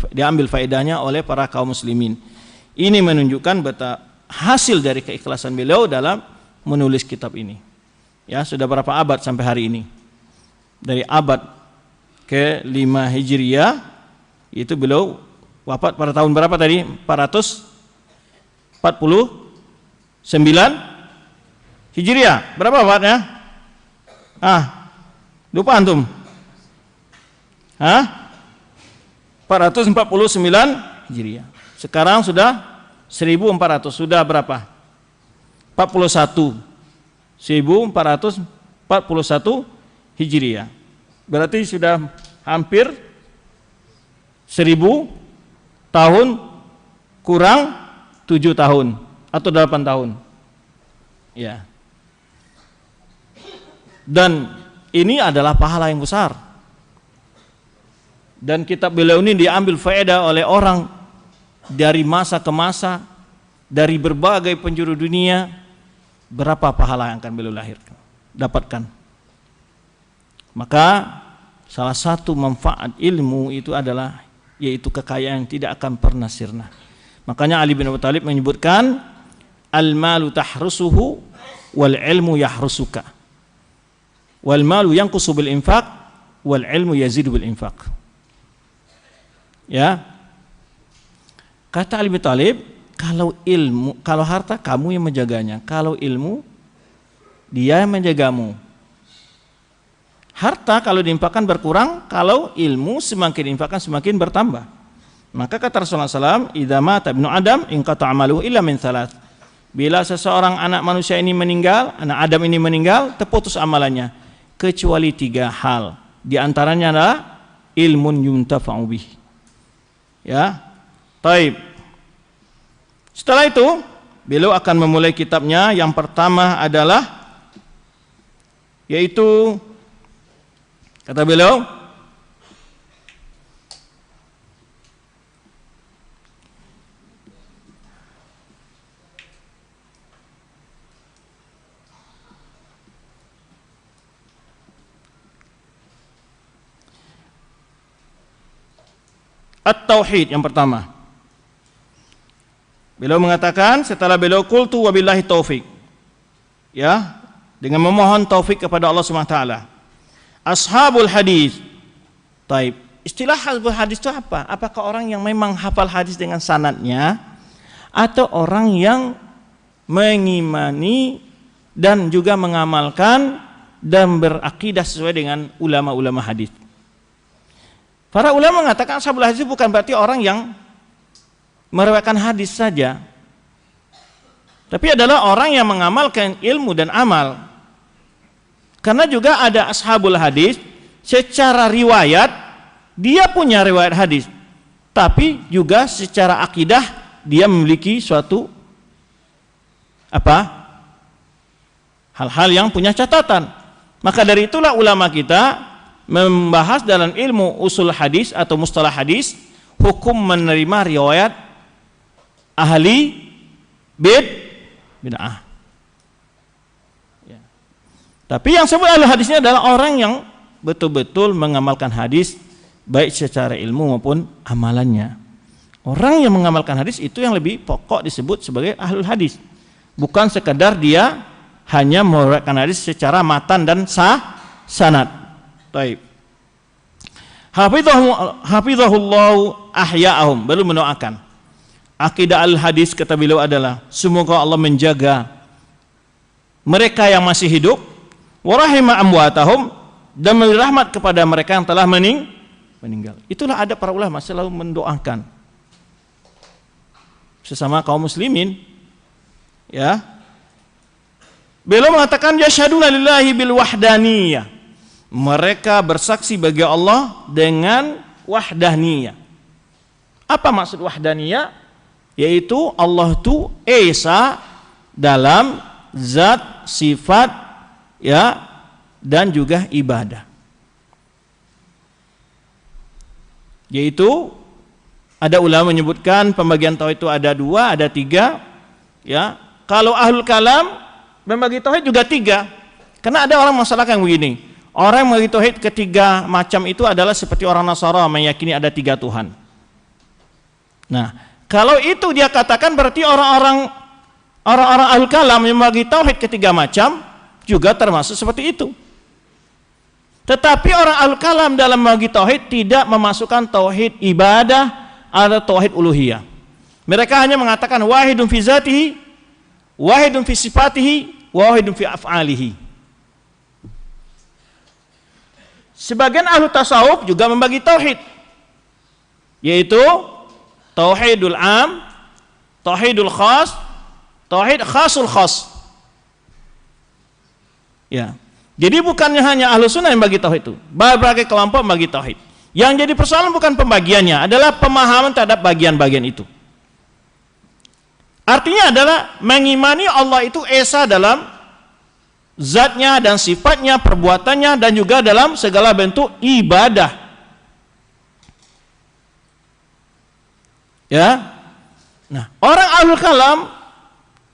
diambil faedahnya oleh para kaum muslimin. Ini menunjukkan hasil dari keikhlasan beliau dalam menulis kitab ini. Ya, sudah berapa abad sampai hari ini? Dari abad ke-5 Hijriah itu beliau wafat pada tahun berapa tadi? 449 Hijriah. Berapa wafatnya? Lupa antum? 449 Hijriah. Sekarang sudah 1400. Sudah berapa? 41. 1441 Hijriah. Berarti sudah hampir 1000 tahun kurang 7 tahun atau 8 tahun. Ya. Dan ini adalah pahala yang besar. Dan kitab beliau ini diambil faedah oleh orang dari masa ke masa, dari berbagai penjuru dunia. Berapa pahala yang akan beliau lahirkan, dapatkan. Maka salah satu manfaat ilmu itu adalah yaitu kekayaan yang tidak akan pernah sirna. Makanya Ali bin Abi Thalib menyebutkan al-malu tahrusuhu wal ilmu yahrusuka. Wal malu yanqusu bil infaq wal ilmu yazidu bil infaq. Ya. Kata Ali bin Thalib, kalau ilmu, kalau harta kamu yang menjaganya, kalau ilmu dia yang menjagamu. Harta kalau diinfakkan berkurang, kalau ilmu semakin diinfakkan semakin bertambah. Maka kata Rasulullah SAW, idza mata ibnu Adam inqata amaluhu illa min thalath. Bila seseorang anak manusia ini meninggal, anak Adam ini meninggal, terputus amalannya kecuali 3 hal. Di antaranya adalah ilmun yuntafa'u bih. Ya. Taib. Setelah itu, beliau akan memulai kitabnya. Yang pertama adalah yaitu kata beliau At-Tauhid yang pertama. Beliau mengatakan setelah beliau qultu wabillahi taufik. Ya, dengan memohon taufik kepada Allah Subhanahu wa taala. Ashabul hadis. Taib. Istilah ashabul hadis itu apa? Apakah orang yang memang hafal hadis dengan sanadnya atau orang yang mengimani dan juga mengamalkan dan berakidah sesuai dengan ulama-ulama hadis? Para ulama mengatakan ashabul hadis bukan berarti orang yang meriwayatkan hadis saja, tapi adalah orang yang mengamalkan ilmu dan amal. Karena juga ada ashabul hadis, secara riwayat dia punya riwayat hadis, tapi juga secara akidah dia memiliki suatu hal-hal yang punya catatan. Maka dari itulah ulama kita membahas dalam ilmu usul hadis atau mustalah hadis hukum menerima riwayat ahli bid'ah. Ya. Tapi yang sebut ahli hadisnya adalah orang yang betul-betul mengamalkan hadis baik secara ilmu maupun amalannya. Orang yang mengamalkan hadis itu yang lebih pokok disebut sebagai ahlul hadis. Bukan sekadar dia hanya meriwayatkan hadis secara matan dan sanad. Baik. Hafizahullahu ahya'ahum, belum mendoakan. Akidah al-hadis kata beliau adalah semoga Allah menjaga mereka yang masih hidup, wa rahima amwatahum, dan memberi rahmat kepada mereka yang telah meninggal. Itulah ada para ulama selalu mendoakan sesama kaum muslimin. Ya. Beliau mengatakan yasyhaduna lillahi bil wahdaniyah. Mereka bersaksi bagi Allah dengan wahdaniyah. Apa maksud wahdaniyah? Yaitu Allah itu esa dalam zat, sifat, ya, dan juga ibadah. Yaitu ada ulama menyebutkan pembagian tauhid itu ada 2, ada 3. Ya, kalau ahlul kalam membagi tauhid juga 3. Karena ada orang masalah yang begini. Orang yang membagi tauhid ketiga macam itu adalah seperti orang Nasara meyakini ada 3 Tuhan. Nah, kalau itu dia katakan berarti orang-orang ahlul kalam yang membagi tauhid ketiga macam juga termasuk seperti itu. Tetapi orang ahlul kalam dalam membagi tauhid tidak memasukkan tauhid ibadah atau tauhid uluhiyah. Mereka hanya mengatakan wahidun fi zatihi, wahidun fi sifatihi, wahidun fi af'alihi. Sebagian ahlu tasawuf juga membagi tauhid, yaitu tauhidul am, tauhidul khas, tauhid khasul khas. Ya. Jadi bukannya hanya ahlu sunnah yang bagi tauhid itu, berbagai kelompok membagi tauhid. Yang jadi persoalan bukan pembagiannya, adalah pemahaman terhadap bagian-bagian itu. Artinya adalah mengimani Allah itu esa dalam zatnya dan sifatnya, perbuatannya, dan juga dalam segala bentuk ibadah. Ya. Nah, orang ahlul kalam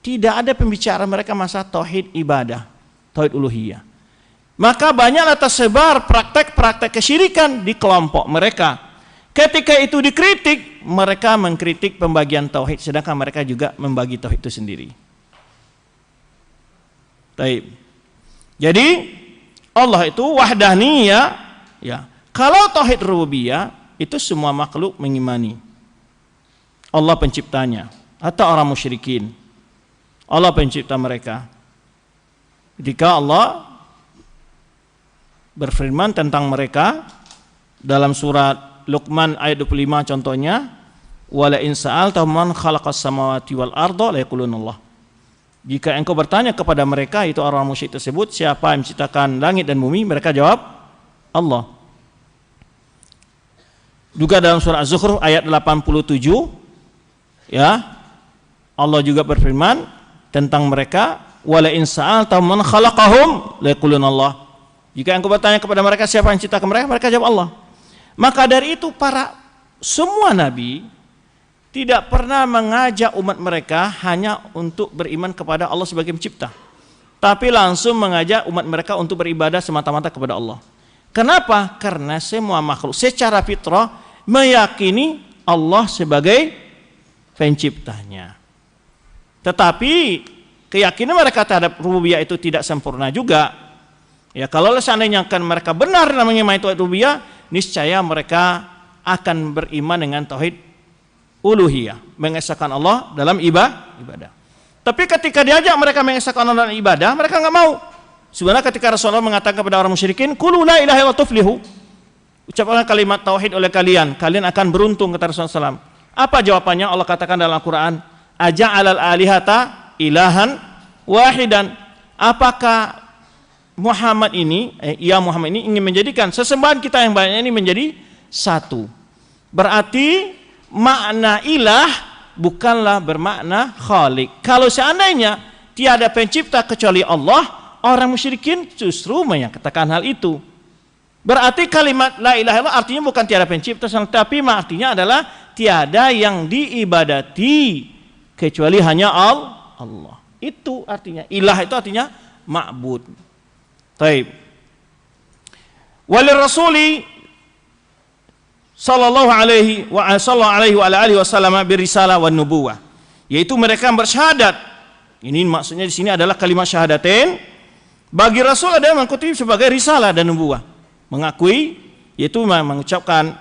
tidak ada pembicaraan mereka masalah tauhid ibadah, tauhid uluhiyah. Maka banyaklah tersebar praktek-praktek kesyirikan di kelompok mereka. Ketika itu dikritik, mereka mengkritik pembagian tauhid, sedangkan mereka juga membagi tauhid itu sendiri. Baik. Jadi Allah itu wahdaniyah, ya. Kalau tauhid rububiyah itu semua makhluk mengimani Allah penciptanya, atau orang musyrikin Allah pencipta mereka. Ketika Allah berfirman tentang mereka dalam surat Luqman ayat 25 contohnya, wala in sa'altahum man khalaqas samawati wal arda la yaqulunallah. Jika engkau bertanya kepada mereka, itu orang musyrik tersebut, siapa yang menciptakan langit dan bumi, mereka jawab Allah. Juga dalam surah Az-Zukhruf ayat 87, ya, Allah juga berfirman tentang mereka, wala in sa'altahum man khalaqahum la yaqulunallah. Jika engkau bertanya kepada mereka siapa yang menciptakan mereka, mereka jawab Allah. Maka dari itu semua nabi tidak pernah mengajak umat mereka hanya untuk beriman kepada Allah sebagai pencipta, tapi langsung mengajak umat mereka untuk beribadah semata-mata kepada Allah. Kenapa? Karena semua makhluk secara fitrah meyakini Allah sebagai penciptanya. Tetapi keyakinan mereka terhadap rububiyah itu tidak sempurna juga. Ya, kalau seandainya mereka benar namanya tauhid rububiyah, niscaya mereka akan beriman dengan tauhid uluhiyah, mengesahkan Allah dalam ibadah. Tapi ketika diajak mereka mengesahkan Allah dalam ibadah, mereka nggak mau. Sebenarnya ketika Rasulullah mengatakan kepada orang musyrikin, qulu la ilaha illallah tuflihu, ucapkanlah kalimat tauhid oleh kalian akan beruntung, kata Rasulullah SAW. Apa jawabannya? Allah katakan dalam Al-Quran, aja'alal alihata ilahan wahidan. Apakah Muhammad ini, Muhammad ini ingin menjadikan sesembahan kita yang banyak ini menjadi satu. Berarti makna ilah bukanlah bermakna khalik. Kalau seandainya tiada pencipta kecuali Allah, orang musyrikin justru menyatakan hal itu. Berarti kalimat la ilaha illallah artinya bukan tiada pencipta, tapi artinya adalah tiada yang diibadati kecuali hanya Allah. Itu artinya ilah, itu artinya ma'bud. Taib. Walir rasuli sallallahu alaihi wa alihi wasallam birisalah wan nubuwah, yaitu mereka bersyahadat. Ini maksudnya di sini adalah kalimat syahadatain. Bagi Rasul ada yang mengikuti sebagai risalah dan nubuwah, mengakui, yaitu mengucapkan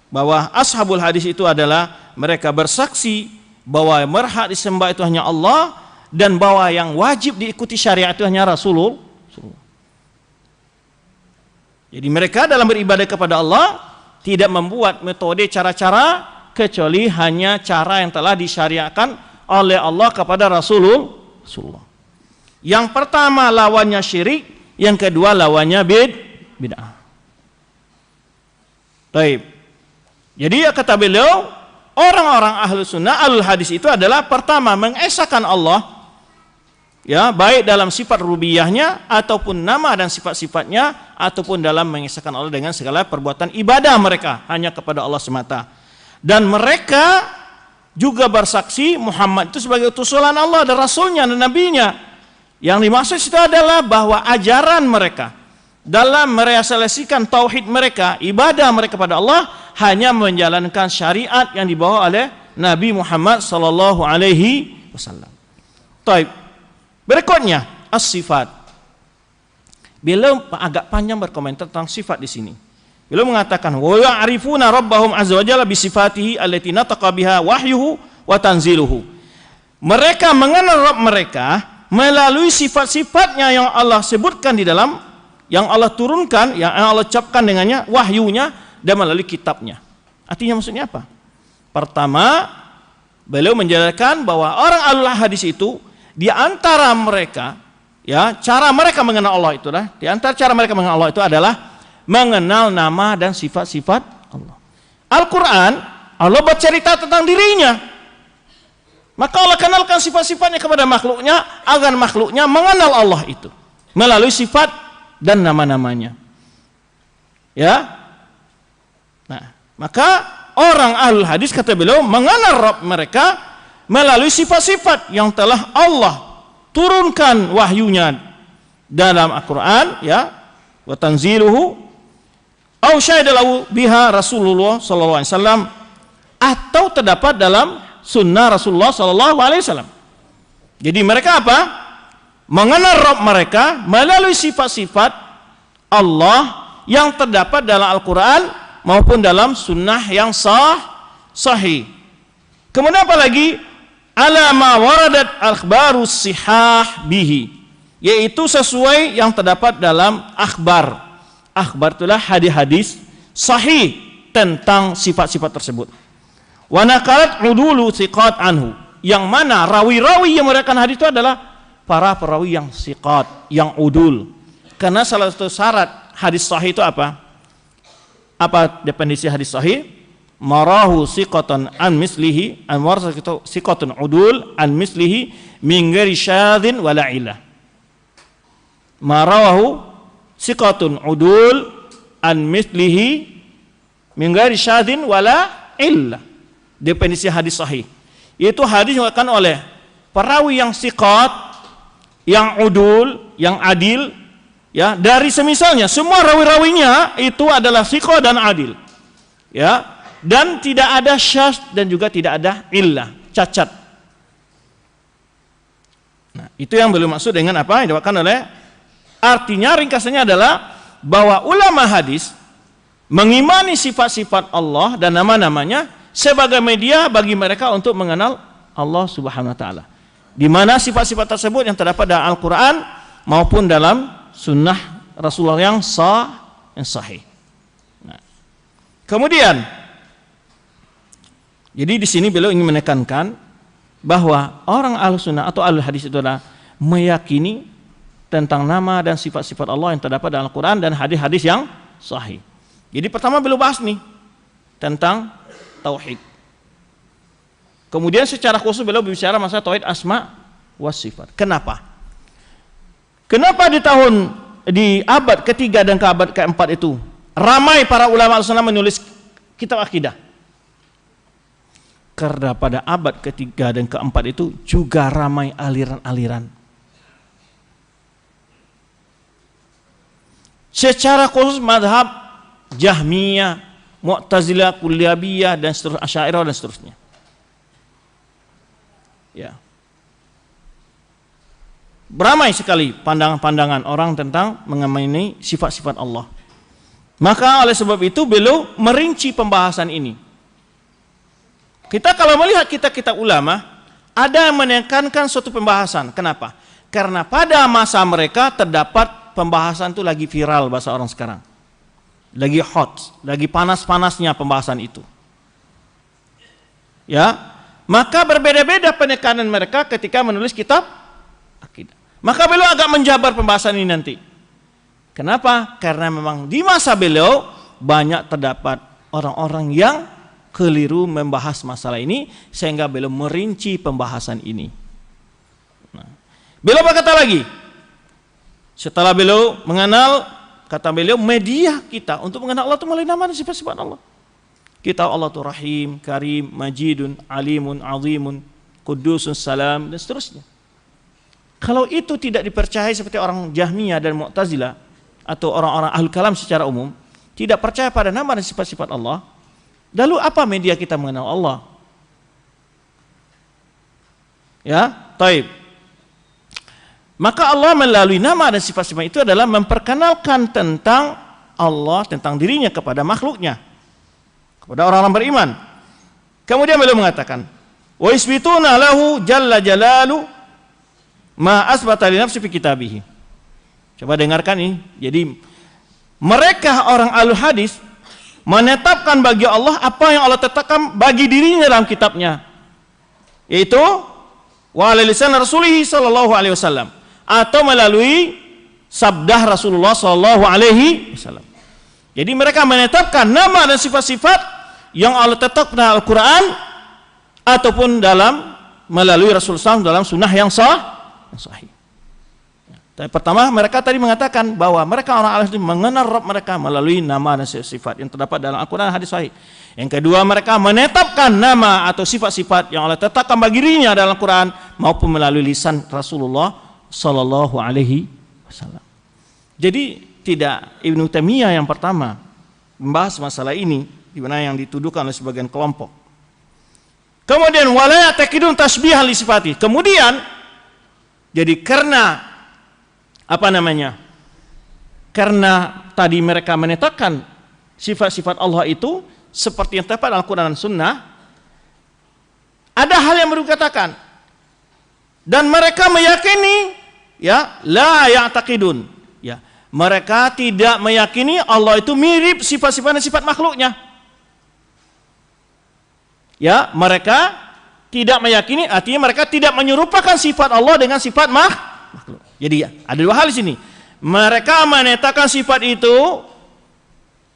bahwa ashabul hadis itu adalah mereka bersaksi bahwa yang berhak disembah itu hanya Allah, dan bahwa yang wajib diikuti syariat itu hanya Rasulullah. Jadi mereka dalam beribadah kepada Allah tidak membuat metode cara-cara kecuali hanya cara yang telah disyariatkan oleh Allah kepada Rasulullah. Yang pertama lawannya syirik, yang kedua lawannya bid'ah. Baik. Jadi kata beliau, orang-orang ahlu sunnah, ahlul hadis itu adalah pertama mengesahkan Allah, ya, baik dalam sifat rububiyahnya ataupun nama dan sifat-sifatnya, ataupun dalam mengesahkan Allah dengan segala perbuatan ibadah mereka hanya kepada Allah semata. Dan mereka juga bersaksi Muhammad itu sebagai utusan Allah dan Rasulnya dan Nabinya. Yang dimaksud itu adalah bahwa ajaran mereka dalam merealisasikan tauhid mereka, ibadah mereka kepada Allah, hanya menjalankan syariat yang dibawa oleh Nabi Muhammad sallallahu alaihi wasallam. Taib. Berikutnya as-sifat. Beliau agak panjang berkomentar tentang sifat di sini. Beliau mengatakan wa ya'rifuna rabbahum azza wa jalla bi sifatihi allati nataqa biha wahyuhu wa tanziluhu. Mereka mengenal Rabb mereka melalui sifat-sifatnya yang Allah sebutkan di dalam, yang Allah turunkan, yang Allah ucapkan dengannya, wahyunya, dan melalui kitabnya. Artinya maksudnya apa? Pertama, beliau menjelaskan bahwa orang ahlul hadis itu di antara mereka, ya, cara mereka mengenal Allah itulah, di antara cara mereka mengenal Allah itu adalah mengenal nama dan sifat-sifat Allah. Al-Quran, Allah bercerita tentang dirinya. Maka Allah kenalkan sifat-sifatnya kepada makhluknya agar makhluknya mengenal Allah itu melalui sifat dan nama-namanya. Ya. Nah, maka orang ahlul hadis kata beliau mengenal Rabb mereka melalui sifat-sifat yang telah Allah turunkan wahyunya dalam Al-Quran, ya, wa tanziluhu au syaidalahu biha Rasulullah sallallahu alaihi wasallam, atau terdapat dalam sunnah Rasulullah sallallahu alaihi wasallam. Jadi mereka apa? Mengenal Rabb mereka melalui sifat-sifat Allah yang terdapat dalam Al-Quran maupun dalam sunnah yang sahih. Kemudian apa lagi? Ala ma waradat akhbarus sihah bihi, yaitu sesuai yang terdapat dalam akhbar. Akhbar itulah hadis-hadis sahih tentang sifat-sifat tersebut. Wa naqalat udulu siqat anhu, yang mana rawi-rawi yang meriwayatkan hadis itu adalah para perawi yang siqat, yang udul. Karena salah satu syarat hadis sahih itu apa? Apa definisi hadis sahih? Marahu siqatan an mislihi, an warasatu siqatun udul an mislihi min ghairi syadhin wala illah. Marahu siqatun udul an mislihi min ghairi syadhin wala illah. Definisi hadis sahih, yaitu hadis yang diriwayatkan oleh perawi yang siqat, yang udul, yang adil, ya, dari semisalnya semua rawi-rawinya itu adalah siqat dan adil, ya, dan tidak ada syadz dan juga tidak ada illah, cacat. Nah, itu yang belum maksud dengan apa yang diriwayatkan oleh, artinya ringkasannya adalah bahwa ulama hadis mengimani sifat-sifat Allah dan nama-namanya sebagai media bagi mereka untuk mengenal Allah Subhanahu wa taala. Di mana sifat-sifat tersebut yang terdapat dalam Al-Qur'an maupun dalam sunnah Rasulullah yang sahih. Nah, kemudian jadi di sini beliau ingin menekankan bahwa orang Ahlus Sunnah atau Ahlul Hadis itu adalah meyakini tentang nama dan sifat-sifat Allah yang terdapat dalam Al-Quran dan hadis-hadis yang sahih. Jadi pertama beliau bahas nih tentang tauhid. Kemudian secara khusus beliau berbicara masalah tauhid asma wa sifat. Kenapa? Kenapa di abad ketiga dan ke abad keempat itu ramai para ulama al-sunnah menulis kitab akidah? Karena pada abad ketiga dan keempat itu juga ramai aliran-aliran. Secara khusus madhab Jahmiyah, Mu'tazilah, Kullabiyah dan seterusnya, Asy'ariyah dan seterusnya. Ya. Beramai sekali pandangan-pandangan orang tentang mengenai sifat-sifat Allah. Maka oleh sebab itu beliau merinci pembahasan ini. Kita kalau melihat kitab-kitab ulama, ada yang menekankan suatu pembahasan. Kenapa? Karena pada masa mereka terdapat pembahasan itu lagi viral bahasa orang sekarang. Lagi hot, lagi panas-panasnya pembahasan itu. Ya, maka berbeda-beda penekanan mereka ketika menulis kitab akidah. Maka beliau agak menjabar pembahasan ini nanti. Kenapa? Karena memang di masa beliau banyak terdapat orang-orang yang keliru membahas masalah ini, sehingga beliau merinci pembahasan ini. Nah, beliau berkata lagi, setelah beliau mengenal, kata beliau, media kita untuk mengenal Allah itu melalui nama dan sifat-sifat Allah. Kitab Allah itu Rahim, Karim, Majidun, Alimun, Azimun, Qudusun, Salam, dan seterusnya. Kalau itu tidak dipercayai seperti orang Jahmiyah dan Mu'tazilah atau orang-orang Ahlul Kalam secara umum, tidak percaya pada nama dan sifat-sifat Allah, lalu apa media kita mengenal Allah? Ya, taib. Maka Allah melalui nama dan sifat-sifat itu adalah memperkenalkan tentang Allah, tentang dirinya kepada makhluknya, kepada orang-orang beriman. Kemudian beliau mengatakan, wa isbituna lahu jalla jalalu ma asbata li nafsi fi kitabih. Coba dengarkan ini. Jadi mereka orang Ahlul Hadis menetapkan bagi Allah apa yang Allah tetapkan bagi dirinya dalam kitabnya, yaitu wa ala lisan rasulih sallallahu alaihi wasallam, atau melalui sabda Rasulullah sallallahu alaihi wasallam. Jadi mereka menetapkan nama dan sifat-sifat yang Allah tetapkan dalam Al-Quran ataupun dalam melalui Rasulullah SAW dalam sunnah yang sahih. Tapi pertama mereka tadi mengatakan bahwa mereka orang Al-Hadis mengenal Rabb mereka melalui nama dan sifat yang terdapat dalam Al-Quran dan hadis sahih. Yang kedua, mereka menetapkan nama atau sifat-sifat yang Allah tetapkan bagi dirinya dalam Al-Quran maupun melalui lisan Rasulullah sallallahu alaihi wasallam. Jadi tidak Ibnu Taimiyah yang pertama membahas masalah ini, di mana yang dituduhkan oleh sebagian kelompok. Kemudian wala ya'taqidun tasbihan li sifati. Kemudian jadi karena karena tadi mereka menetapkan sifat-sifat Allah itu seperti yang terdapat dalam Al-Quran dan Sunnah, ada hal yang baru dikatakan, dan mereka meyakini, ya, la ya'taqidun, ya, mereka tidak meyakini Allah itu mirip sifat-sifat dan sifat makhluknya. Ya, mereka tidak meyakini, artinya mereka tidak menyerupakan sifat Allah dengan sifat makhluk. Jadi ya, ada dua hal di sini. Mereka menetapkan sifat itu.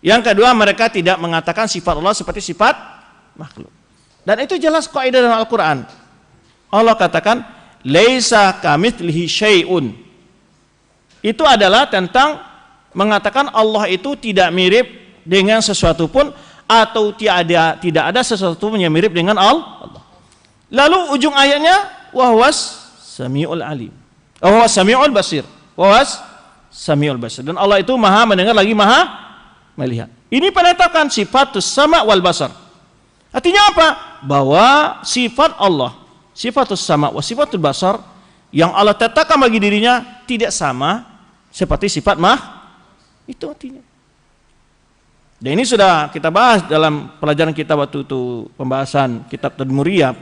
Yang kedua, mereka tidak mengatakan sifat Allah seperti sifat makhluk. Dan itu jelas kaidah dalam Al-Quran. Allah katakan, laisa kamitslihi syai'un. Itu adalah tentang mengatakan Allah itu tidak mirip dengan sesuatu pun, atau tidak ada sesuatu pun yang mirip dengan Allah. Lalu ujung ayatnya, wahwas samiul alim. Wahwas samiul basir. Wahwas samiul basir. Dan Allah itu maha mendengar lagi maha melihat. Ini penetapan sifatus sama wal basar. Artinya apa? Bahwa sifat Allah, sifatus sama wa sifatul basar yang Allah tetapkan bagi dirinya tidak sama seperti sifat itu artinya. Dan ini sudah kita bahas dalam pelajaran kita waktu itu pembahasan kitab Tadmuriyah,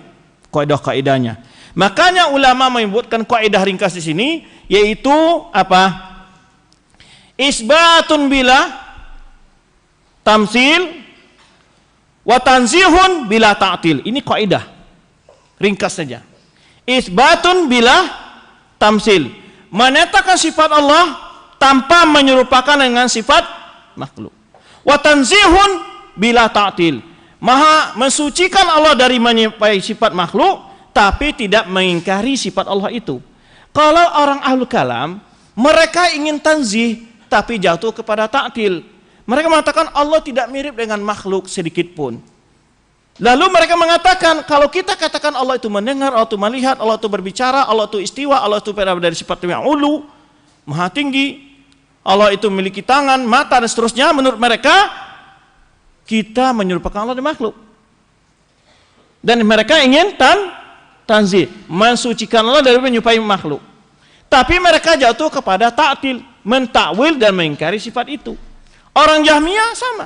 kaidah-kaidahnya. Makanya ulama menyebutkan kaidah ringkas di sini, yaitu apa? Isbatun bila tamsil wa tanzihun bila ta'til. Ini kaidah ringkas saja. Isbatun bila tamsil, menetapkan sifat Allah tanpa menyerupakan dengan sifat makhluk. Wa tanzihun bila ta'til, maha mensucikan Allah dari menyerupai sifat makhluk tapi tidak mengingkari sifat Allah itu. Kalau orang ahlul kalam, mereka ingin tanzih tapi jatuh kepada ta'til. Mereka mengatakan Allah tidak mirip dengan makhluk sedikit pun. Lalu mereka mengatakan, kalau kita katakan Allah itu mendengar, Allah itu melihat, Allah itu berbicara, Allah itu istiwa, Allah itu berada dari sifat yang ulu, maha tinggi, Allah itu memiliki tangan, mata, dan seterusnya, menurut mereka kita menyerupakan Allah dengan makhluk. Dan mereka ingin tanzih, mensucikan Allah dari menyerupai makhluk. Tapi mereka jatuh kepada ta'til, mentakwil dan mengingkari sifat itu. Orang Jahmiyah sama.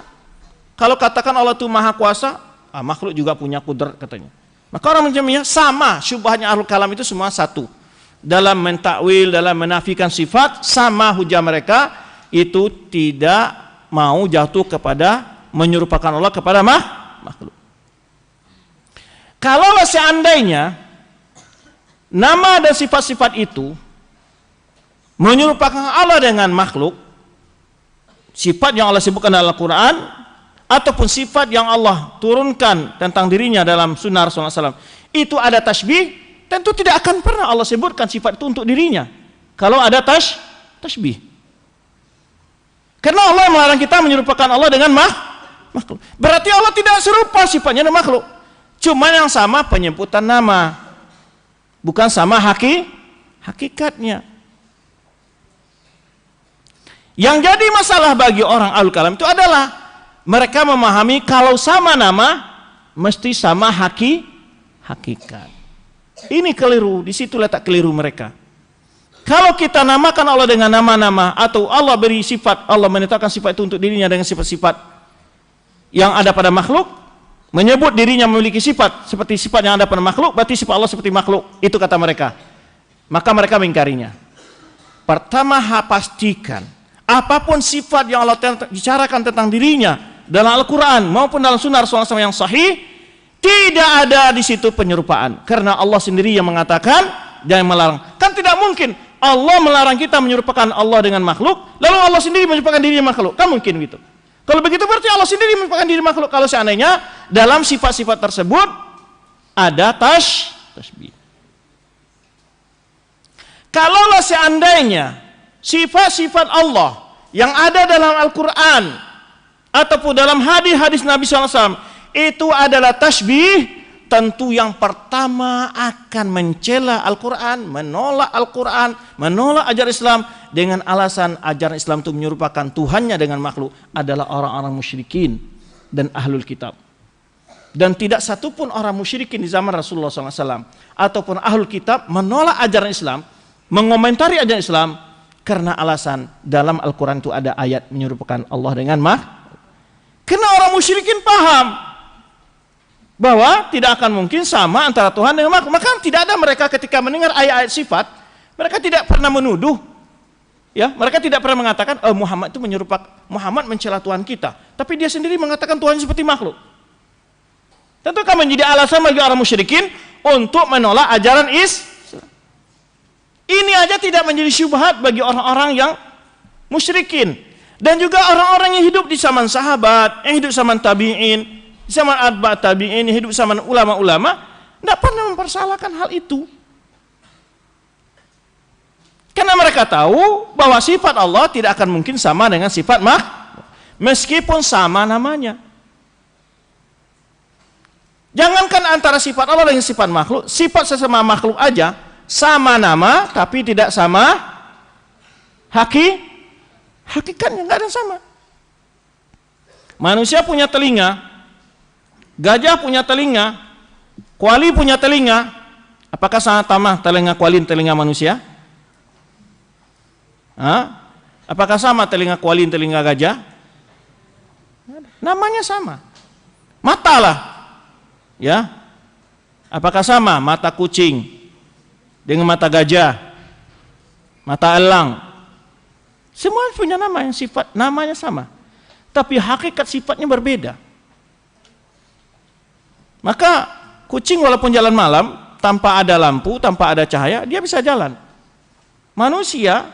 Kalau katakan Allah itu maha kuasa, makhluk juga punya kudrat katanya. Maka orang Jahmiyah sama, syubhahnya ahlul kalam itu semua satu. Dalam mentakwil, dalam menafikan sifat, sama hujah mereka itu tidak mau jatuh kepada menyerupakan Allah kepada makhluk. Kalau seandainya nama dan sifat-sifat itu menyerupakan Allah dengan makhluk, sifat yang Allah sebutkan dalam Al-Quran ataupun sifat yang Allah turunkan tentang dirinya dalam sunnah Rasulullah SAW, itu ada tasbih, tentu tidak akan pernah Allah sebutkan sifat itu untuk dirinya kalau ada tasbih. Karena Allah melarang kita menyerupakan Allah dengan makhluk. Berarti Allah tidak serupa sifatnya dengan makhluk. Cuma yang sama penyebutan nama, bukan sama hakikatnya. Yang jadi masalah bagi orang ahlul kalam itu adalah mereka memahami kalau sama nama mesti sama hakikat. Ini keliru, di situ letak keliru mereka. Kalau kita namakan Allah dengan nama-nama atau Allah beri sifat, Allah menetapkan sifat itu untuk dirinya dengan sifat-sifat yang ada pada makhluk, menyebut dirinya memiliki sifat seperti sifat yang ada pada makhluk, berarti sifat Allah seperti makhluk, itu kata mereka. Maka mereka mengingkarinya. Pertama, pastikan apapun sifat yang Allah bicarakan tentang dirinya dalam Al-Quran maupun dalam sunnah Rasulullah SAW yang sahih, tidak ada di situ penyerupaan. Karena Allah sendiri yang mengatakan, jangan melarang. Kan tidak mungkin Allah melarang kita menyerupakan Allah dengan makhluk, lalu Allah sendiri menyerupakan dirinya makhluk. Kan mungkin gitu. Kalau begitu berarti Allah sendiri menyerupakan diri makhluk. Kalau seandainya dalam sifat-sifat tersebut ada tasbih. Kalaulah seandainya sifat-sifat Allah yang ada dalam Al-Quran ataupun dalam hadis-hadis Nabi SAW itu adalah tasbih, tentu yang pertama akan mencela Al-Quran, menolak Al-Quran, menolak ajaran Islam dengan alasan ajaran Islam itu menyerupakan Tuhannya dengan makhluk adalah orang-orang musyrikin dan ahlul kitab. Dan tidak satupun orang musyrikin di zaman Rasulullah SAW ataupun ahlul kitab menolak ajaran Islam, mengomentari ajaran Islam karena alasan dalam Al-Quran itu ada ayat menyerupakan Allah dengan makhluk. Karena orang musyrikin paham bahwa tidak akan mungkin sama antara Tuhan dengan makhluk. Maka tidak ada mereka ketika mendengar ayat-ayat sifat, mereka tidak pernah menuduh, ya, mereka tidak pernah mengatakan Muhammad itu menyerupakan, Muhammad mencela Tuhan kita, tapi dia sendiri mengatakan Tuhan seperti makhluk. Tentu akan menjadi alasan bagi orang musyrikin untuk menolak ajaran Islam. Ini aja tidak menjadi syubhat bagi orang-orang yang musyrikin, dan juga orang-orang yang hidup di zaman sahabat, yang hidup di zaman tabi'in, zaman atba' tabi'in, hidup zaman ulama-ulama, tidak pernah mempersalahkan hal itu. Karena mereka tahu bahwa sifat Allah tidak akan mungkin sama dengan sifat makhluk, meskipun sama namanya. Jangankan antara sifat Allah dengan sifat makhluk, sifat sesama makhluk aja sama nama tapi tidak sama hakikatnya, nggak ada yang sama. Manusia punya telinga, gajah punya telinga, kuali punya telinga. Apakah sama telinga kuali dan telinga manusia? Apakah sama telinga kuali dan telinga gajah? Namanya sama. Mata lah, ya. Apakah sama mata kucing dengan mata gajah, mata elang? Semua punya nama yang sifat namanya sama, tapi hakikat sifatnya berbeda. Maka kucing walaupun jalan malam tanpa ada lampu, tanpa ada cahaya, dia bisa jalan. Manusia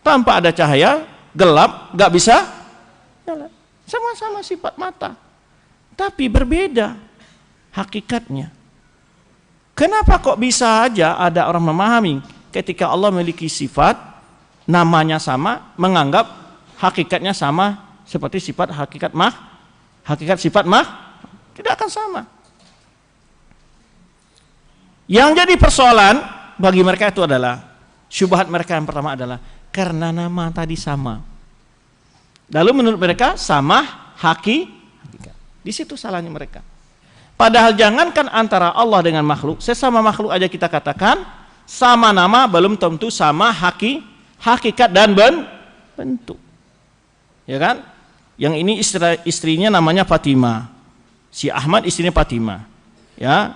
tanpa ada cahaya, gelap, nggak bisa jalan. Sama-sama sifat mata, tapi berbeda hakikatnya. Kenapa kok bisa aja ada orang memahami ketika Allah memiliki sifat, namanya sama, menganggap hakikatnya sama seperti sifat hakikat sifat tidak akan sama. Yang jadi persoalan bagi mereka itu adalah, syubhat mereka yang pertama adalah karena nama tadi sama. Lalu menurut mereka sama hakikat. Di situ salahnya mereka. Padahal jangankan antara Allah dengan makhluk, sesama makhluk aja kita katakan sama nama belum tentu sama hakikat dan bentuk. Ya kan? Yang ini istrinya namanya Fatimah. Si Ahmad istrinya Fatimah. Ya.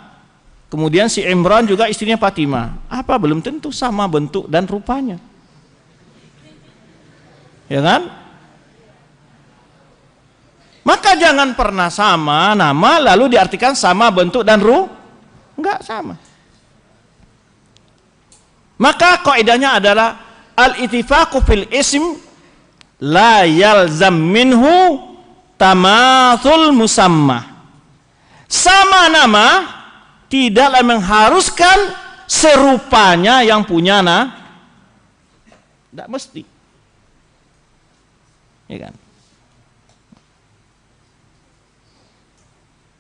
Kemudian si Imran juga istrinya Fatimah. Apa belum tentu sama bentuk dan rupanya. Ya kan? Maka jangan pernah sama nama lalu diartikan sama bentuk dan enggak sama. Maka kaidahnya adalah al-ittifaqu fil ism la yalzam minhu tamathul musamma. Sama nama tidaklah mengharuskan serupanya yang punya tidak mesti. Ya kan?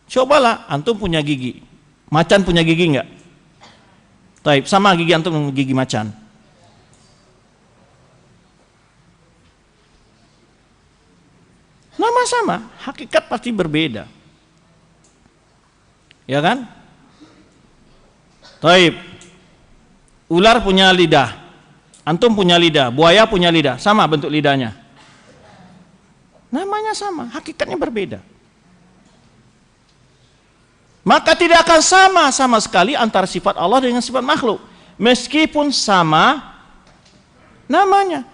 Cobalah antum punya gigi, macan punya gigi enggak? Taib, sama gigi antum dengan gigi macan. Nama sama, hakikat pasti berbeda. Ya kan? Taib. Ular punya lidah, antum punya lidah, buaya punya lidah, sama bentuk lidahnya. Namanya sama, hakikatnya berbeda. Maka tidak akan sama sekali antara sifat Allah dengan sifat makhluk, meskipun sama namanya.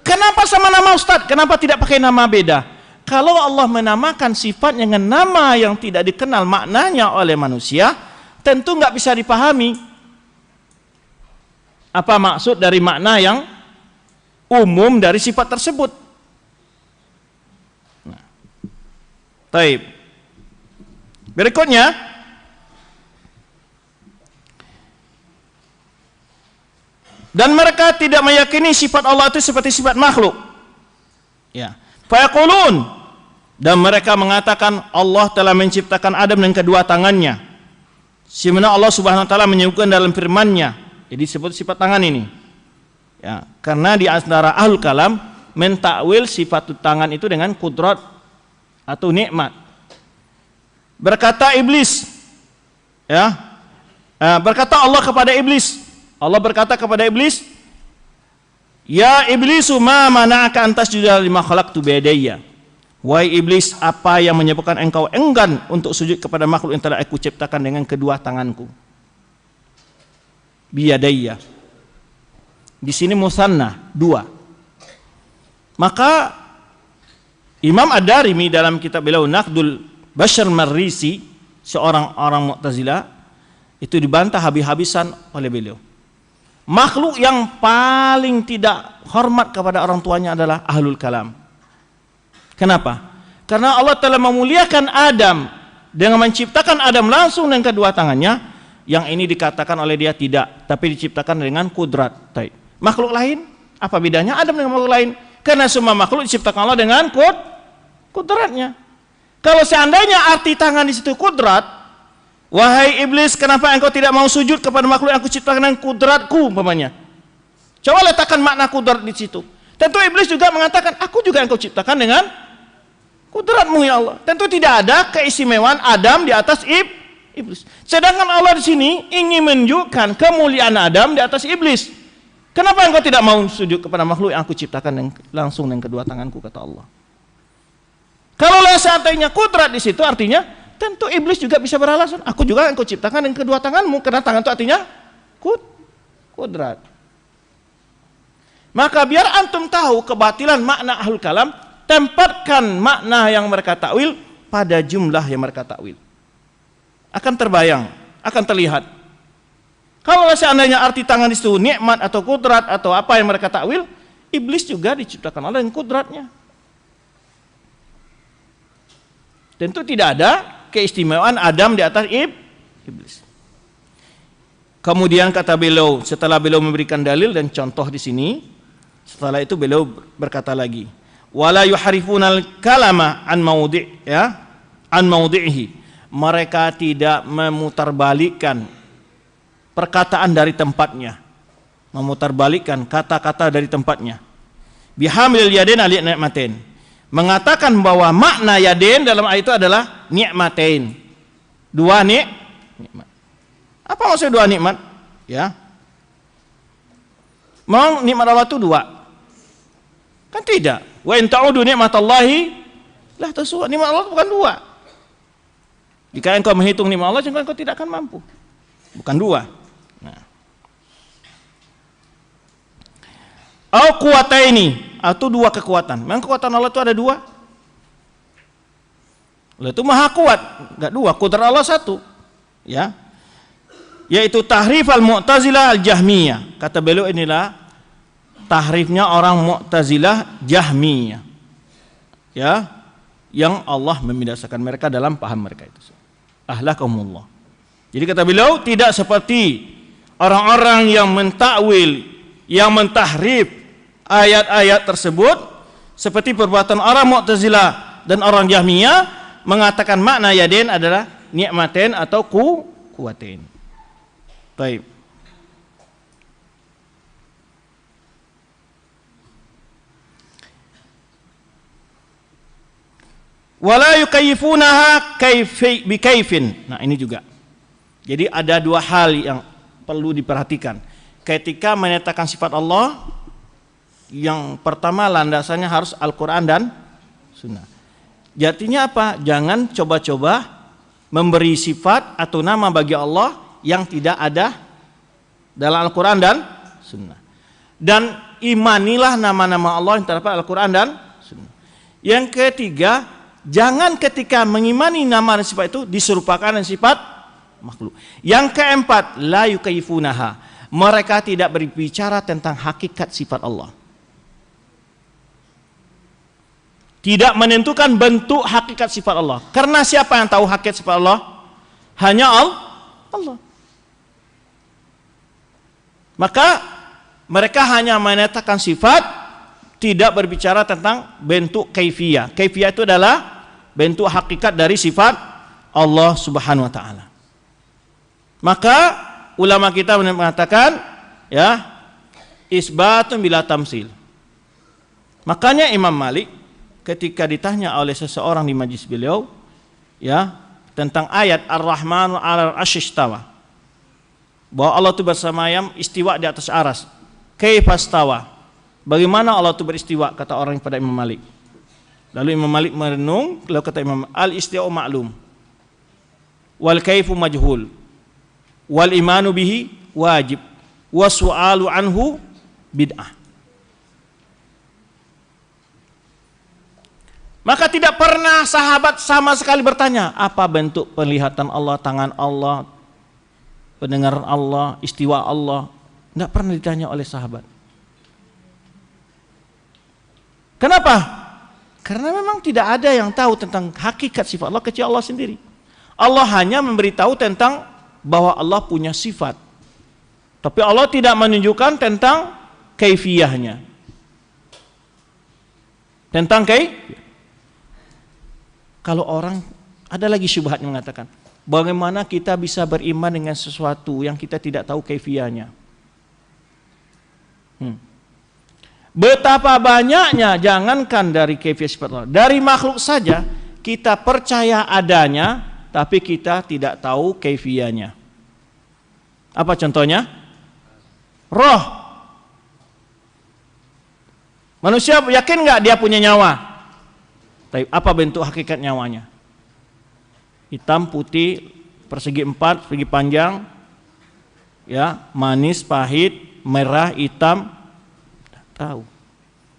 Kenapa sama nama Ustadz? Kenapa tidak pakai nama beda? Kalau Allah menamakan sifat dengan nama yang tidak dikenal maknanya oleh manusia, tentu nggak bisa dipahami apa maksud dari makna yang umum dari sifat tersebut. Nah, taib. Berikutnya, dan mereka tidak meyakini sifat Allah itu seperti sifat makhluk. Ya. Fayaqulun, dan mereka mengatakan Allah telah menciptakan Adam dengan kedua tangannya. Sebagaimana Allah Subhanahu wa taala menyebutkan dalam firman-Nya. Jadi disebut sifat tangan ini. Ya, karena di antara ahlul kalam mentakwil sifat tangan itu dengan kudrat atau nikmat. Berkata iblis, ya. Berkata Allah kepada iblis. Allah berkata kepada iblis, "Ya iblisu ma mana'aka an tasjuda lima khalaqtu bi yadayya." Wahai iblis, apa yang menyebabkan engkau enggan untuk sujud kepada makhluk yang telah aku ciptakan dengan kedua tanganku? Bi yadayya. Di sini musanna, dua. Maka Imam Ad-Darimi dalam kitab beliau Naqdul Bashar Marrisi, seorang orang Mu'tazilah, itu dibantah habis-habisan oleh beliau. Makhluk yang paling tidak hormat kepada orang tuanya adalah ahlul kalam. Kenapa? Karena Allah telah memuliakan Adam dengan menciptakan Adam langsung dengan kedua tangannya. Yang ini dikatakan oleh dia tidak, tapi diciptakan dengan kudrat. Makhluk lain, apa bedanya Adam dengan makhluk lain? Karena semua makhluk diciptakan Allah dengan kudratnya. Kalau seandainya arti tangan di situ kudrat, wahai iblis, kenapa engkau tidak mau sujud kepada makhluk yang aku ciptakan dengan kudratku, umpamanya? Coba letakkan makna kudrat di situ. Tentu iblis juga mengatakan, aku juga engkau ciptakan dengan kudratmu ya Allah. Tentu tidak ada keistimewaan Adam di atas iblis. Sedangkan Allah di sini ingin menunjukkan kemuliaan Adam di atas iblis. Kenapa engkau tidak mau sujud kepada makhluk yang aku ciptakan langsung dengan kedua tanganku, kata Allah. Kalau seandainya kudrat di situ artinya tentu iblis juga bisa beralasan, aku juga engkau ciptakan dengan kedua tanganmu, karena tangan itu artinya kudrat. Maka biar antum tahu kebatilan makna ahlul kalam, tempatkan makna yang mereka takwil pada jumlah yang mereka takwil. Akan terbayang, akan terlihat. Kalau seandainya arti tangan itu nikmat atau kudrat atau apa yang mereka takwil, iblis juga diciptakan Allah dengan kudratnya. Tentu tidak ada keistimewaan Adam di atas iblis. Kemudian kata beliau, setelah beliau memberikan dalil dan contoh di sini, setelah itu beliau berkata lagi, wala yuharifunal kalama an maudhi'ihi. Mereka tidak memutarbalikkan perkataan dari tempatnya, memutarbalikkan kata-kata dari tempatnya. Bihamil yadain ali ni'matain, mengatakan bahwa makna yadain dalam ayat itu adalah ni'matain, dua nikmat. Apa maksud dua nikmat? Ya, mau nikmat Allah itu dua? Kan tidak. Wa in ta'udu ni'matallahi la tuhsuha. Nikmat Allah bukan dua. Jika engkau menghitung nikmat Allah, engkau tidak akan mampu. Bukan dua. Nah. Au quwataini, atau dua kekuatan. Memang kekuatan Allah itu ada dua. Allah itu maha kuat, enggak dua. Kudrat Allah satu. Ya. Yaitu tahrif al-Mu'tazilah al-Jahmiyah. Kata beliau inilah tahrifnya orang Mu'tazilah Jahmiyah. Ya, yang Allah membinasakan mereka dalam paham mereka itu. Ahlakumullah. Jadi kata beliau tidak seperti orang-orang yang mentakwil, yang mentahrif ayat-ayat tersebut seperti perbuatan orang Mu'tazilah dan orang Jahmiyah mengatakan makna yadain adalah ni'matain atau kuwatain. Baik. Wala yukayyifunaha bikaifin. Nah, ini juga. Jadi ada dua hal yang perlu diperhatikan. Ketika menyatakan sifat Allah, yang pertama landasannya harus Al-Quran dan Sunnah. Jadinya apa? Jangan coba-coba memberi sifat atau nama bagi Allah yang tidak ada dalam Al-Quran dan Sunnah. Dan imanilah nama-nama Allah yang terdapat Al-Quran dan Sunnah. Yang ketiga, jangan ketika mengimani nama dan sifat itu diserupakan dengan sifat makhluk. Yang keempat, la yukayyifunaha. Mereka tidak berbicara tentang hakikat sifat Allah. Tidak menentukan bentuk hakikat sifat Allah. Karena siapa yang tahu hakikat sifat Allah? Hanya Allah. Maka mereka hanya menyatakan sifat, tidak berbicara tentang bentuk kaifiyah. Kaifiyah itu adalah bentuk hakikat dari sifat Allah Subhanahu wa taala. Maka ulama kita mengatakan ya, isbatun bila tamsil. Makanya Imam Malik ketika ditanya oleh seseorang di majlis beliau ya tentang ayat Ar-Rahmanu 'alal 'arsy istawa, bahwa Allah itu bersemayam istiwa di atas aras. Kaifastawa? Bagaimana Allah itu beristiwa? Kata orang kepada Imam Malik. Lalu Imam Malik merenung, lalu kata Imam, al-istiwa ma'lum, wal kaifu majhul, wal imanu bihi wajib, wasu'alu anhu bid'ah. Maka tidak pernah sahabat sama sekali bertanya apa bentuk penglihatan Allah, tangan Allah, pendengaran Allah, istiwa Allah. Tidak pernah ditanya oleh sahabat. Kenapa? Karena memang tidak ada yang tahu tentang hakikat sifat Allah kecuali Allah sendiri. Allah hanya memberitahu tentang bahwa Allah punya sifat. Tapi Allah tidak menunjukkan tentang kaifiyahnya. Tentang kalau orang ada lagi syubhat yang mengatakan, bagaimana kita bisa beriman dengan sesuatu yang kita tidak tahu kaifiyahnya? Betapa banyaknya, jangankan dari kaifiyah sifat Allah, dari makhluk saja kita percaya adanya, tapi kita tidak tahu kaifiyahnya. Apa contohnya? Roh. Manusia yakin nggak dia punya nyawa? Tapi apa bentuk hakikat nyawanya? Hitam, putih, persegi empat, persegi panjang, ya, manis, pahit, merah, hitam, tidak tahu.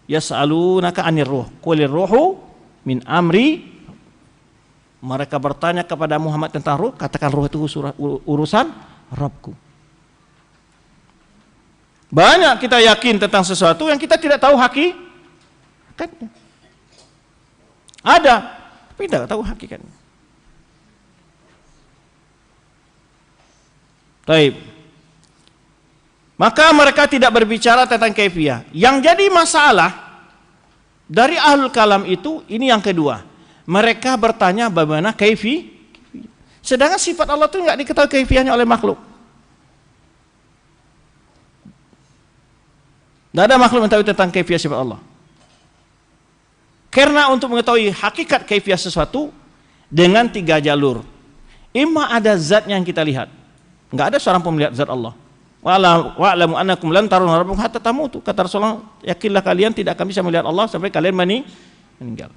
Yas'alunaka 'anir ruh, qulir ruhu min amri. Mereka bertanya kepada Muhammad tentang ruh, katakan ruh itu urusan Rabbku. Banyak kita yakin tentang sesuatu yang kita tidak tahu hakikatnya. Ada, tapi tidak tahu hakikatnya. Baik. Maka mereka tidak berbicara tentang kaifiyah. Yang jadi masalah dari ahlul kalam itu, ini yang kedua. Mereka bertanya bagaimana kaifiyah. Sedangkan sifat Allah itu nggak diketahui kaifiyahnya oleh makhluk. Tidak ada makhluk yang tahu tentang kaifiyah sifat Allah. Karena untuk mengetahui hakikat kaifiyah sesuatu dengan 3 jalur. Imma ada zatnya yang kita lihat. Enggak ada seorang pun melihat zat Allah. Wa'lamu annakum lan tarawna rabbakum hatta tamutu. Kata Rasulullah, yakinlah kalian tidak akan bisa melihat Allah sampai kalian meninggal.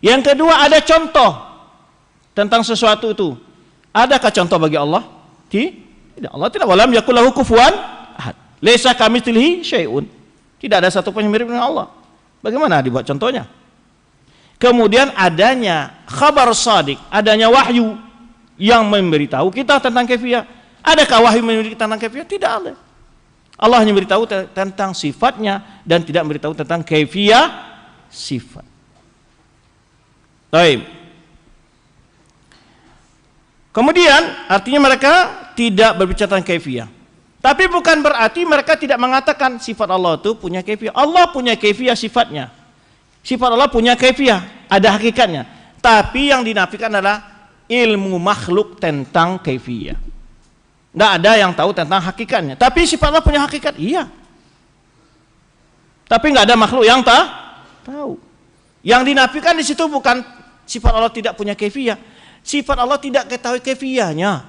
Yang kedua, ada contoh tentang sesuatu itu. Adakah contoh bagi Allah? Tidak. Allah tidak. Walam yakul lahu kufuwan ahad. Laisa kamitslihi syai'un. Tidak ada satu pun yang mirip dengan Allah. Bagaimana dibuat contohnya? Kemudian adanya khabar shadiq, adanya wahyu yang memberitahu kita tentang kaifiyah. Adakah wahyu memberitahu tentang kaifiyah? Tidak ada. Allah hanya memberitahu tentang sifatnya dan tidak memberitahu tentang kaifiyah sifat. Baik. Kemudian artinya mereka tidak berbicara tentang kaifiyah. Tapi bukan berarti mereka tidak mengatakan sifat Allah itu punya kaifiyah. Allah punya kaifiyah sifatnya. Sifat Allah punya kaifiyah, ada hakikatnya. Tapi yang dinafikan adalah ilmu makhluk tentang kaifiyah. Tidak ada yang tahu tentang hakikatnya. Tapi sifat Allah punya hakikat, iya. Tapi nggak ada makhluk yang tahu. Yang dinafikan di situ bukan sifat Allah tidak punya kaifiyah. Sifat Allah tidak ketahui kaifiyahnya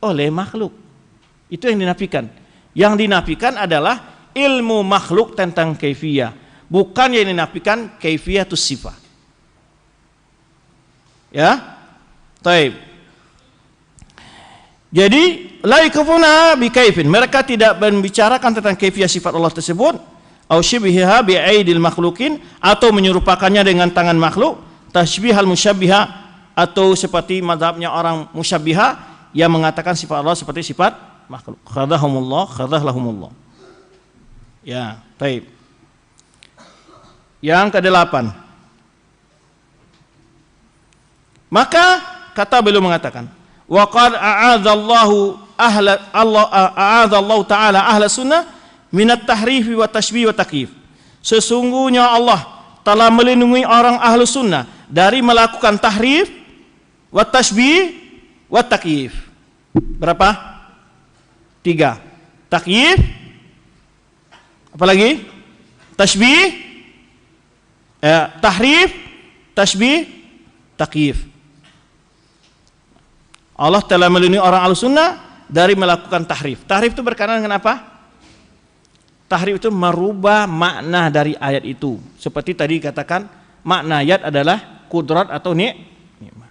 oleh makhluk. Itu yang dinafikan. Yang dinafikan adalah ilmu makhluk tentang kaifiyah, bukan yang dinafikan kaifiyatus sifat. Ya? Baik. Jadi la yakfuna bi kaifin. Mereka tidak membicarakan tentang kaifiyah sifat Allah tersebut, au syibhiha bi aidil makhlukin, atau menyerupakannya dengan tangan makhluk, tasybihal musyabbiha, atau seperti mazhabnya orang musyabbiha yang mengatakan sifat Allah seperti sifat makhluk. Khadahlahumullah. Ya, baik. Yang ke-8. Maka kata beliau mengatakan, wa qad a'adzallahu ta'ala ahla sunnah minat tahrif wa tashbih wa takyif. Sesungguhnya Allah telah melindungi orang ahlu sunnah dari melakukan tahrif wa tashbih wa takyif. Berapa? 3. Takyif, apalagi? Tashbih, tahrif, tashbih, takyif. Allah telah melindungi orang al-sunnah dari melakukan tahrif. Tahrif itu berkaitan dengan apa? Tahrif itu merubah makna dari ayat itu. Seperti tadi katakan, makna ayat adalah kudrat atau nikmat.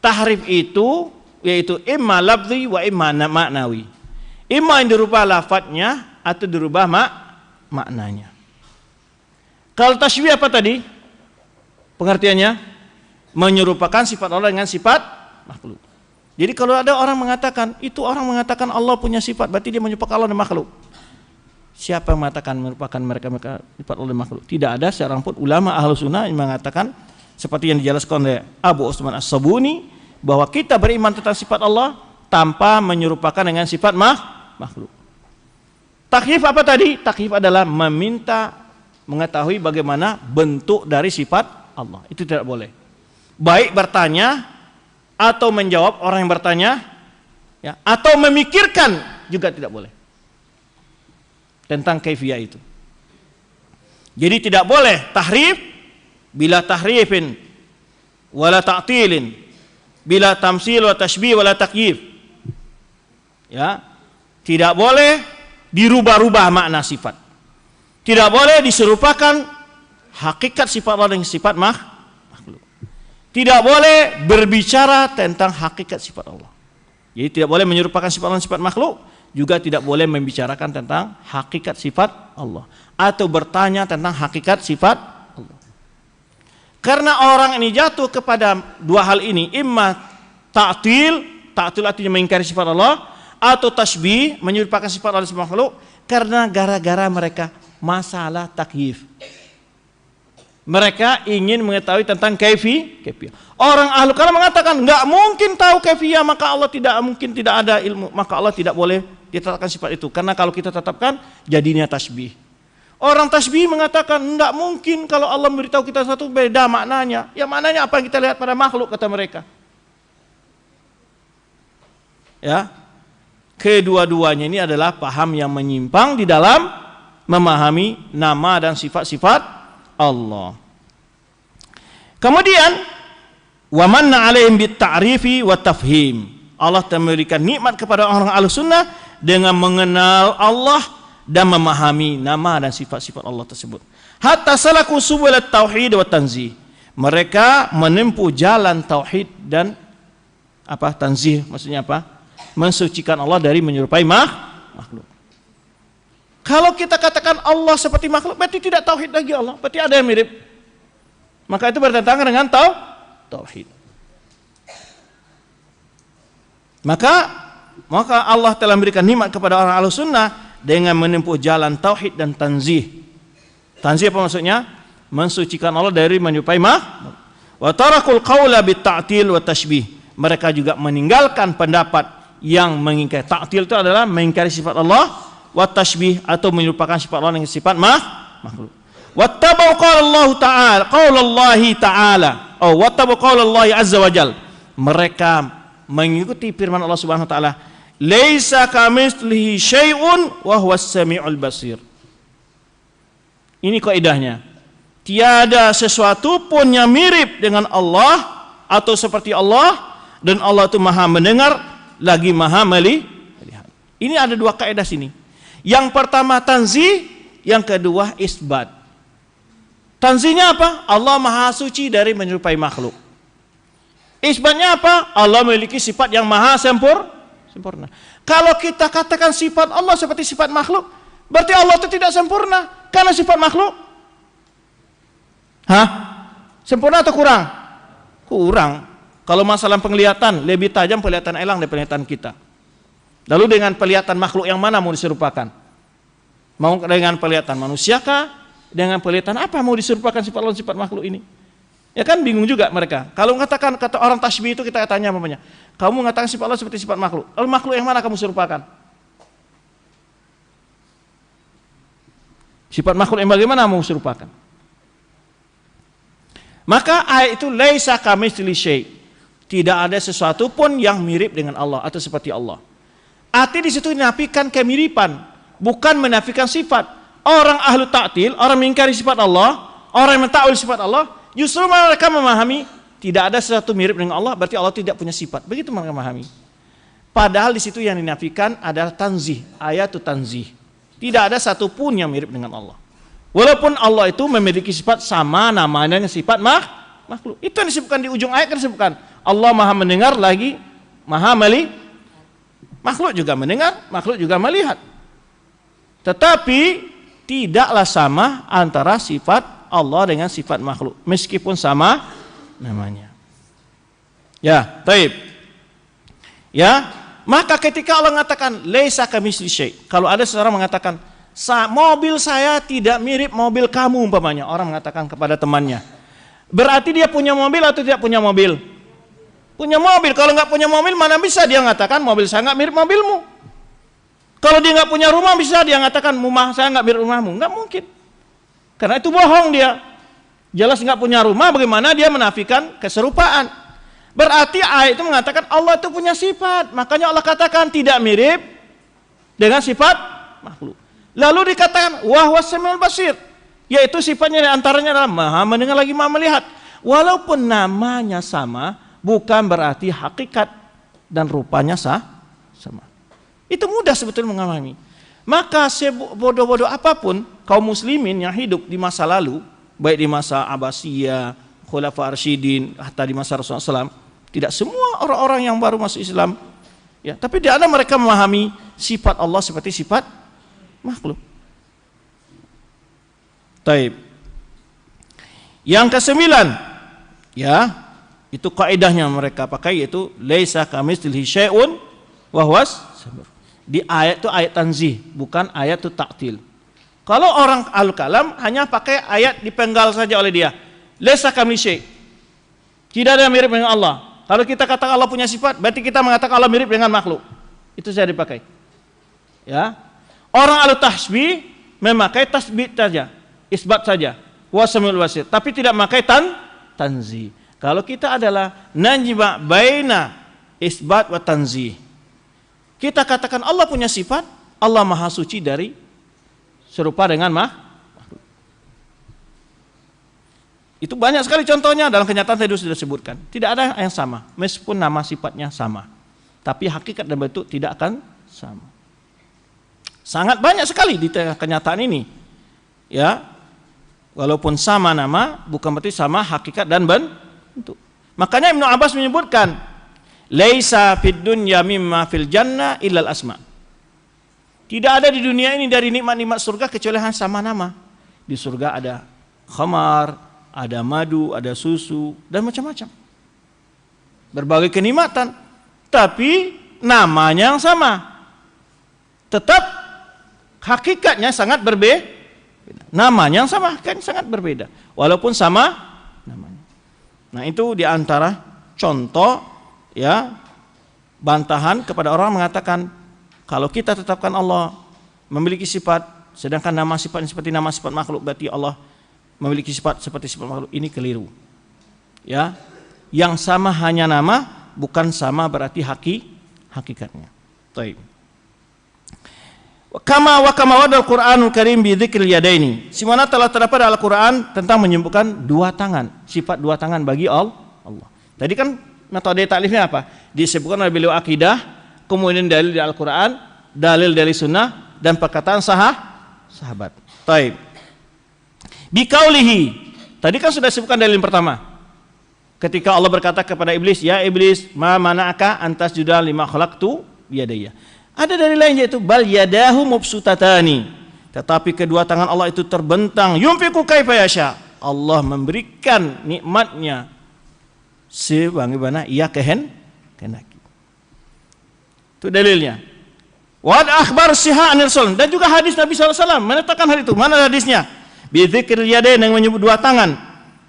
Tahrif itu yaitu imma lafzi wa imma maknawi. Imma yang dirubah lafadznya atau dirubah maknanya. Kalau tasybih apa tadi? Pengertiannya menyerupakan sifat Allah dengan sifat makhluk. Jadi kalau ada orang mengatakan, itu orang mengatakan Allah punya sifat, berarti dia menyerupakan Allah dengan makhluk. Siapa yang mengatakan merupakan mereka sifat Allah dan makhluk? Tidak ada seorang pun ulama ahlu sunnah yang mengatakan seperti yang dijelaskan oleh Abu Usman As-Sabuni, bahwa kita beriman tentang sifat Allah tanpa menyerupakan dengan sifat makhluk. Takyif apa tadi? Takyif adalah meminta mengetahui bagaimana bentuk dari sifat Allah. Itu tidak boleh. Baik bertanya atau menjawab orang yang bertanya, ya, atau memikirkan juga tidak boleh tentang kaifiyah itu. Jadi tidak boleh tahrif bila tahrifin wala ta'tilin, bila tamsil wa tashbih wala takyif. Ya, tidak boleh dirubah-rubah makna sifat. Tidak boleh diserupakan hakikat sifat Allah dengan sifat makhluk. Tidak boleh berbicara tentang hakikat sifat Allah. Jadi tidak boleh menyerupakan sifat Allah dengan sifat makhluk, juga tidak boleh membicarakan tentang hakikat sifat Allah atau bertanya tentang hakikat sifat Allah. Karena orang ini jatuh kepada dua hal ini, imma ta'til artinya mengingkari sifat Allah, atau tasbih, menyerupakan sifat Allah dengan makhluk, karena gara-gara mereka masalah takyif. Mereka ingin mengetahui tentang kaifiyah. Orang ahlu kalam mengatakan nggak mungkin tahu kaifiyah, maka Allah tidak mungkin tidak ada ilmu, maka Allah tidak boleh ditetapkan sifat itu. Karena kalau kita tetapkan jadinya tasbih. Orang tasbih mengatakan nggak mungkin kalau Allah memberitahu kita satu beda maknanya. Ya maknanya apa yang kita lihat pada makhluk, kata mereka. Ya, kedua-duanya ini adalah paham yang menyimpang di dalam memahami nama dan sifat-sifat Allah. Kemudian wa manna 'alaihim bit ta'rifi wa tafhim. Allah telah memberikan nikmat kepada orang Ahlussunnah dengan mengenal Allah dan memahami nama dan sifat-sifat Allah tersebut. Hatta salaku subul tauhid wa tanzih. Mereka menempuh jalan tauhid dan tanzih, maksudnya apa? Mensucikan Allah dari menyerupai makhluk. Kalau kita katakan Allah seperti makhluk, berarti tidak tauhid lagi Allah, berarti ada yang mirip. Maka itu bertentangan dengan tauhid. Maka Allah telah memberikan nikmat kepada orang Ahlussunnah dengan menempuh jalan tauhid dan tanzih. Tanzih apa maksudnya? Mensucikan Allah dari menyerupai makhluk. Wa tarakul qaula bit ta'til wa tashbih. Mereka juga meninggalkan pendapat yang mengingkari. Ta'til itu adalah mengingkari sifat Allah, wa tashbih atau menyerupakan sifat Allah dengan sifat makhluk. Wattabau qaulallahi ta'ala atau wattabau qaulallahi azza wajal. Mereka mengikuti firman Allah Subhanahu wa taala, laisa kamitslihi syai'un wa huwas samiul basir. Ini kaidahnya. Tiada sesuatu pun yang mirip dengan Allah atau seperti Allah, dan Allah itu Maha mendengar lagi Maha melihat. Ini ada dua kaidah sini. Yang pertama tanzih, yang kedua isbat. Tanzihnya apa? Allah Maha suci dari menyerupai makhluk. Isbatnya apa? Allah memiliki sifat yang maha sempurna. Kalau kita katakan sifat Allah seperti sifat makhluk, berarti Allah itu tidak sempurna karena sifat makhluk. Sempurna atau kurang? Kurang. Kalau masalah penglihatan, lebih tajam penglihatan elang dari penglihatan kita. Lalu dengan penglihatan makhluk yang mana mau diserupakan? Mau dengan penglihatan manusiakah? Dengan penglihatan apa mau diserupakan sifat Allah sifat makhluk ini? Ya kan bingung juga mereka. Kalau mengatakan kata orang tasbih itu kita tanya namanya, kamu mengatakan sifat Allah seperti sifat makhluk. Lalu makhluk yang mana kamu serupakan? Sifat makhluk yang bagaimana mau serupakan? Maka ayat itu laisa kamitslihi syai'. Tidak ada sesuatu pun yang mirip dengan Allah atau seperti Allah. Arti di situ dinafikan kemiripan, bukan menafikan sifat. Orang ahlu ta'til, orang mengingkari sifat Allah, orang yang mentakwil sifat Allah, justru mereka memahami tidak ada sesuatu mirip dengan Allah, berarti Allah tidak punya sifat. Begitu mereka memahami. Padahal di situ yang dinafikan adalah tanzih, ayatu tanzih. Tidak ada satu pun yang mirip dengan Allah. Walaupun Allah itu memiliki sifat sama namanya dengan sifat makhluk. Itu yang disebutkan di ujung ayat kan disebutkan Allah Maha mendengar lagi Maha melihat. Makhluk juga mendengar, makhluk juga melihat. Tetapi tidaklah sama antara sifat Allah dengan sifat makhluk, meskipun sama namanya. Ya, taib. Ya, maka ketika Allah mengatakan laisa kamitslihi syai', kalau ada seseorang mengatakan mobil saya tidak mirip mobil kamu umpamanya, orang mengatakan kepada temannya, berarti dia punya mobil atau tidak punya mobil? Punya mobil. Kalau nggak punya mobil, mana bisa dia mengatakan mobil saya nggak mirip mobilmu? Kalau dia nggak punya rumah, bisa dia mengatakan rumah saya nggak mirip rumahmu? Nggak mungkin. Karena itu bohong dia. Jelas nggak punya rumah, bagaimana dia menafikan keserupaan? Berarti ayat itu mengatakan Allah itu punya sifat. Makanya Allah katakan tidak mirip dengan sifat makhluk. Lalu dikatakan wa huwas samiul basir, yaitu sifatnya antaranya adalah Maha mendengar lagi Maha melihat. Walaupun namanya sama, bukan berarti hakikat dan rupanya sama. Itu mudah sebetulnya memahami. Maka sebodoh-bodoh apapun kaum muslimin yang hidup di masa lalu, baik di masa Abbasiyah, Khulafa Arsyidin, hatta di masa Rasulullah SAW, tidak semua orang-orang yang baru masuk Islam, ya, tapi di antara mereka memahami sifat Allah seperti sifat makhluk. Taib. Yang kesembilan, ya, itu kaidahnya mereka pakai, yaitu laisa kamitslihi syai'un wa huwas. Di ayat itu ayat tanzih, bukan ayat itu ta'til. Kalau orang ahlul kalam hanya pakai ayat dipenggal saja oleh dia. Laisa kamitsli syai'. Tidak ada yang mirip dengan Allah. Kalau kita katakan Allah punya sifat, berarti kita mengatakan Allah mirip dengan makhluk. Itu saja dipakai. Ya. Orang ahlul tahsbih memakai tasbih saja, isbat saja. Wa samiul basir, tapi tidak memakai tanzih. Kalau kita adalah najma baina isbat wa tanzih. Kita katakan Allah punya sifat, Allah maha suci dari serupa dengan makhluk. Itu banyak sekali contohnya dalam kenyataan tadi sudah disebutkan. Tidak ada yang sama, meskipun nama sifatnya sama, tapi hakikat dan bentuk tidak akan sama. Sangat banyak sekali di tengah kenyataan ini. Ya, walaupun sama nama, bukan berarti sama hakikat dan bentuk. Makanya Ibnu Abbas menyebutkan, laisa fid dunya mimma fil jannah illal asma. Tidak ada di dunia ini dari nikmat-nikmat surga kecuali hanya sama nama. Di surga ada khamar, ada madu, ada susu, dan macam-macam. Berbagai kenikmatan, tapi namanya yang sama. Tetap hakikatnya sangat berbeda. Namanya yang sama, kan sangat berbeda. Walaupun sama namanya. Nah, itu diantara contoh ya bantahan kepada orang mengatakan kalau kita tetapkan Allah memiliki sifat sedangkan nama sifatnya seperti nama sifat makhluk, berarti Allah memiliki sifat seperti sifat makhluk. Ini keliru. Ya, yang sama hanya nama, bukan sama berarti hakikatnya. Baik. Kama wadal Qur'anul Karim bi dzikril yadaini. Simana telah terdapat dalam Al-Qur'an tentang menyebutkan dua tangan, sifat dua tangan bagi Allah. Tadi kan metode taklifnya apa? Disebutkan oleh beliau akidah, kemudian dalil di Al-Quran, dalil dari sunnah, dan perkataan sahabat. Taib. Bikaulihi. Tadi kan sudah disebutkan dalil yang pertama. Ketika Allah berkata kepada iblis, ya iblis, ma mana'aka antas juda lima khalaqtu biyadayya. Ada dalil lain yaitu bal yadahu mubsutatani. Tetapi kedua tangan Allah itu terbentang. Yunfiqu kaifa yasha. Allah memberikan nikmatnya sebagaimana ia kehendaki. Itu dalilnya. Wa akhbar siha anil rasul, dan juga hadis Nabi SAW menetapkan hal itu. Mana hadisnya? Bi dzikril yadain, yang menyebut dua tangan.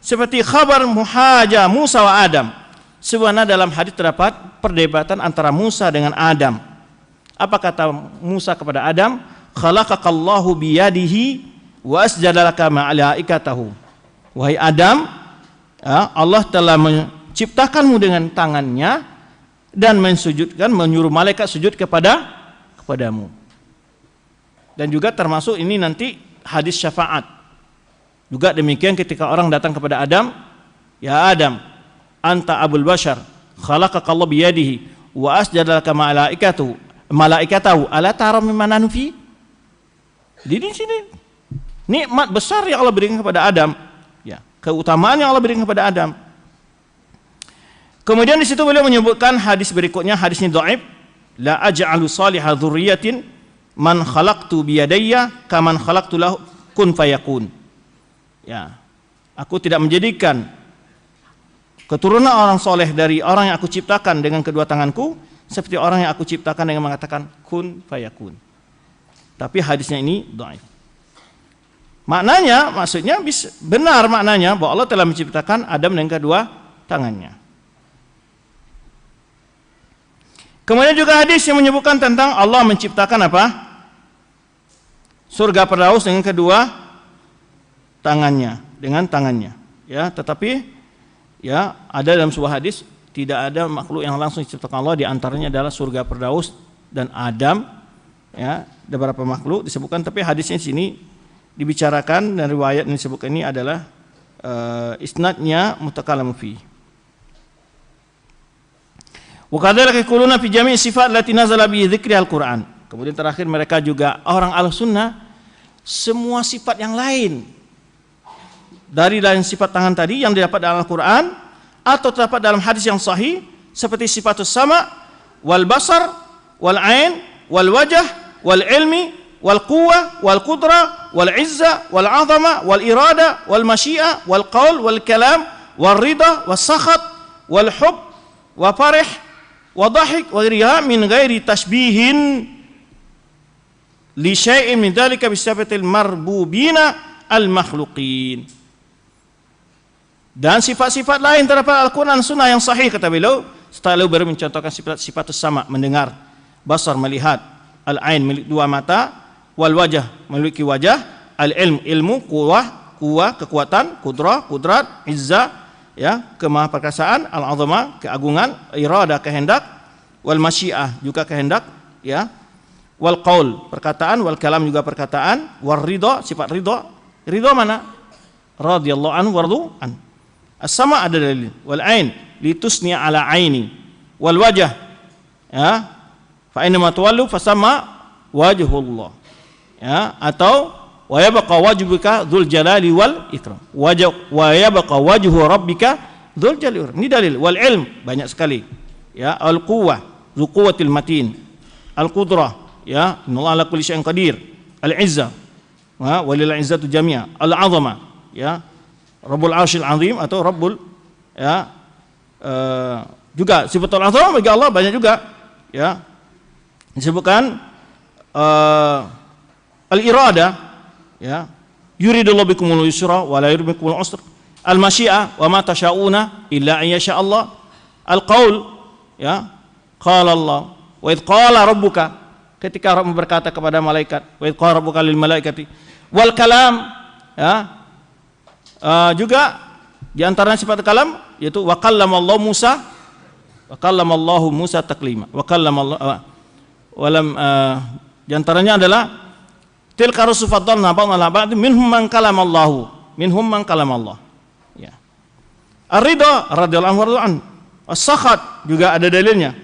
Seperti khabar muhaja Musa wa Adam. Sebenarnya dalam hadis terdapat perdebatan antara Musa dengan Adam. Apa kata Musa kepada Adam? Khalaqakallahu biyadihi wa asjadalaka ma'alaikatahu. Wahai Adam, Allah telah menciptakanmu dengan tangannya dan mensujudkan, menyuruh malaikat sujud kepadamu. Dan juga termasuk ini nanti hadis syafaat. Juga demikian ketika orang datang kepada Adam, ya Adam, anta abul bashar, khalaqakallahu biyadihi wa asjadalaka malaikatahu ala tara mimma nanfi. Di sini nikmat besar yang Allah berikan kepada Adam, ya, keutamaan yang Allah berikan kepada Adam. Kemudian di situ beliau menyebutkan hadis berikutnya, hadis ini dhaif, la aj'alu salihah dzurriyyatin man khalaqtu biyadayya kaman khalaqtu lahu kun fayakun. Ya, aku tidak menjadikan keturunan orang soleh dari orang yang aku ciptakan dengan kedua tanganku seperti orang yang aku ciptakan dengan mengatakan kun fayakun. Tapi hadisnya ini dhaif. Maknanya, maksudnya benar maknanya bahwa Allah telah menciptakan Adam dengan kedua tangannya. Kemudian juga hadis yang menyebutkan tentang Allah menciptakan apa? Surga Firdaus dengan kedua tangannya, dengan tangannya. Ya, tetapi ya ada dalam sebuah hadis tidak ada makhluk yang langsung diciptakan Allah, di antaranya adalah surga Firdaus dan Adam. Ya, ada beberapa makhluk disebutkan, tapi hadisnya di sini dibicarakan dan riwayat yang disebutkan ini adalah isnadnya mutakallamu fi. Wa kadzalika yaquluna fi jami' sifat allati nazala bi dzikri al-Qur'an. Kemudian terakhir mereka juga orang Ahlussunnah semua sifat yang lain dari lain sifat tangan tadi yang didapat dalam Al-Quran atau terdapat dalam hadis yang sahih seperti sifatus sama wal basar wal ain wal wajah wal ilmi wal quwwah wal qudrah wal izza wal azama wal irada wal masyiah wal qaul wal kalam wal ridha was sakhat wal hub wa farih wa dhahik wa riya min ghairi tashbihin li syai'in min dzalika bi sifatil marbubina al-makhluqin. Dan sifat-sifat lain terdapat Al-Quran dan Sunnah yang sahih, kata beliau. Setelah baru mencontohkan sifat sama, mendengar, basar melihat, al-ain milik dua mata, wal wajah memiliki wajah, al-ilm ilmu, kuwah kekuatan, kudrat, izzah ya, kemahaperkasaan, al-azamah keagungan, irada kehendak, wal masyiah juga kehendak ya, wal qaul perkataan, wal kalam juga perkataan, war ridha sifat ridha mana? Radhiyallahu anhu wardu an. As-sama ada dalil, wal ain litusni ala aini, wal wajah ya, fa inna tawallu fasama wajhullah ya, atau wa yabqa wajhuka dzul jalali wal ikram, wa yabqa wajhu rabbika dzul jalali wal ikram. Ini dalil. Wal ilm banyak sekali ya, al quwwah dzu quwwatil matin, al qudrah ya, innallaha ala kulli syai'in qadir, al izzah wa walil izzatu jami'a, al azama ya, rabbul arsyil azim atau rabbul ya, juga sifatul azam bagi Allah banyak juga ya, disebutkan al-irada ya, yuridullahu bikumul yusra wa la yuridu bikumul usra, al-masyiah wa ma tasyauna illa an yasha Allah, al-qaul ya, qala Allah wa idh qala rabbuka, ketika Rabb berkata kepada malaikat, wa idh qala rabbuka lil malaikati, wal kalam ya, juga di antaranya sifat kalam yaitu wa kallamallahu Musa taklima, wa kallamallahu walam di antaranya adalah tilka rusul faddalna ba'dna ba'd minhum man kalamallahu ya. Ar-ridha radhiyallahu anhu warḍan, as-sakhat juga ada dalilnya,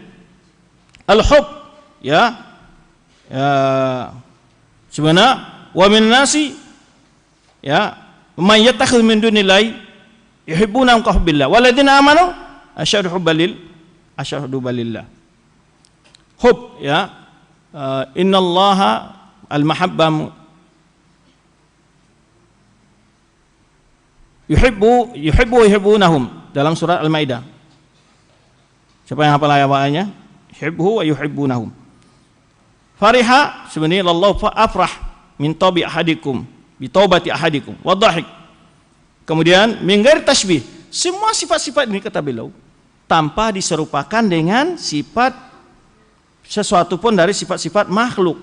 al-hub ya, sebenarnya wa min nasi ya man yattakhidhu min dunillahi yuhibbuna ka hubbillah walladzina amanu asyaddu balillah. Hub ya, innallaha al-mahabbah yuhibbunahum dalam surat Al-Maidah. Siapa yang hafal ayat-ayatnya? Yuhibbu wa yuhibbunahum. Fariha sebenarnya Allah afrah min tabi ahadikum bi taubati ahadikum wa dhahik. Kemudian minggar tasbih. Semua sifat-sifat ini kata beliau tanpa diserupakan dengan sifat sesuatu pun dari sifat-sifat makhluk.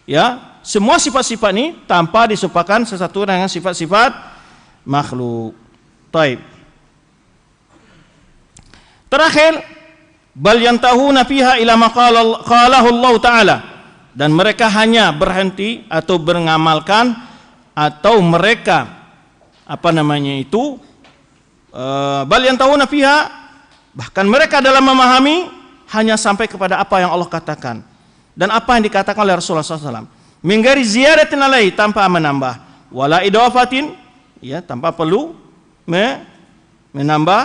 Ya, semua sifat-sifat ini tanpa diserupakan sesuatu dengan sifat-sifat makhluk. Taib. Terakhir, bal yantahuna fiha ila ma qalahu Allah taala, dan mereka hanya berhenti atau mengamalkan atau mereka bal yantahuna fiha, bahkan mereka dalam memahami hanya sampai kepada apa yang Allah katakan dan apa yang dikatakan oleh Rasulullah SAW. Minggari ziyadatin alaihi, tanpa menambah, wala idafatin ya, tanpa perlu menambah,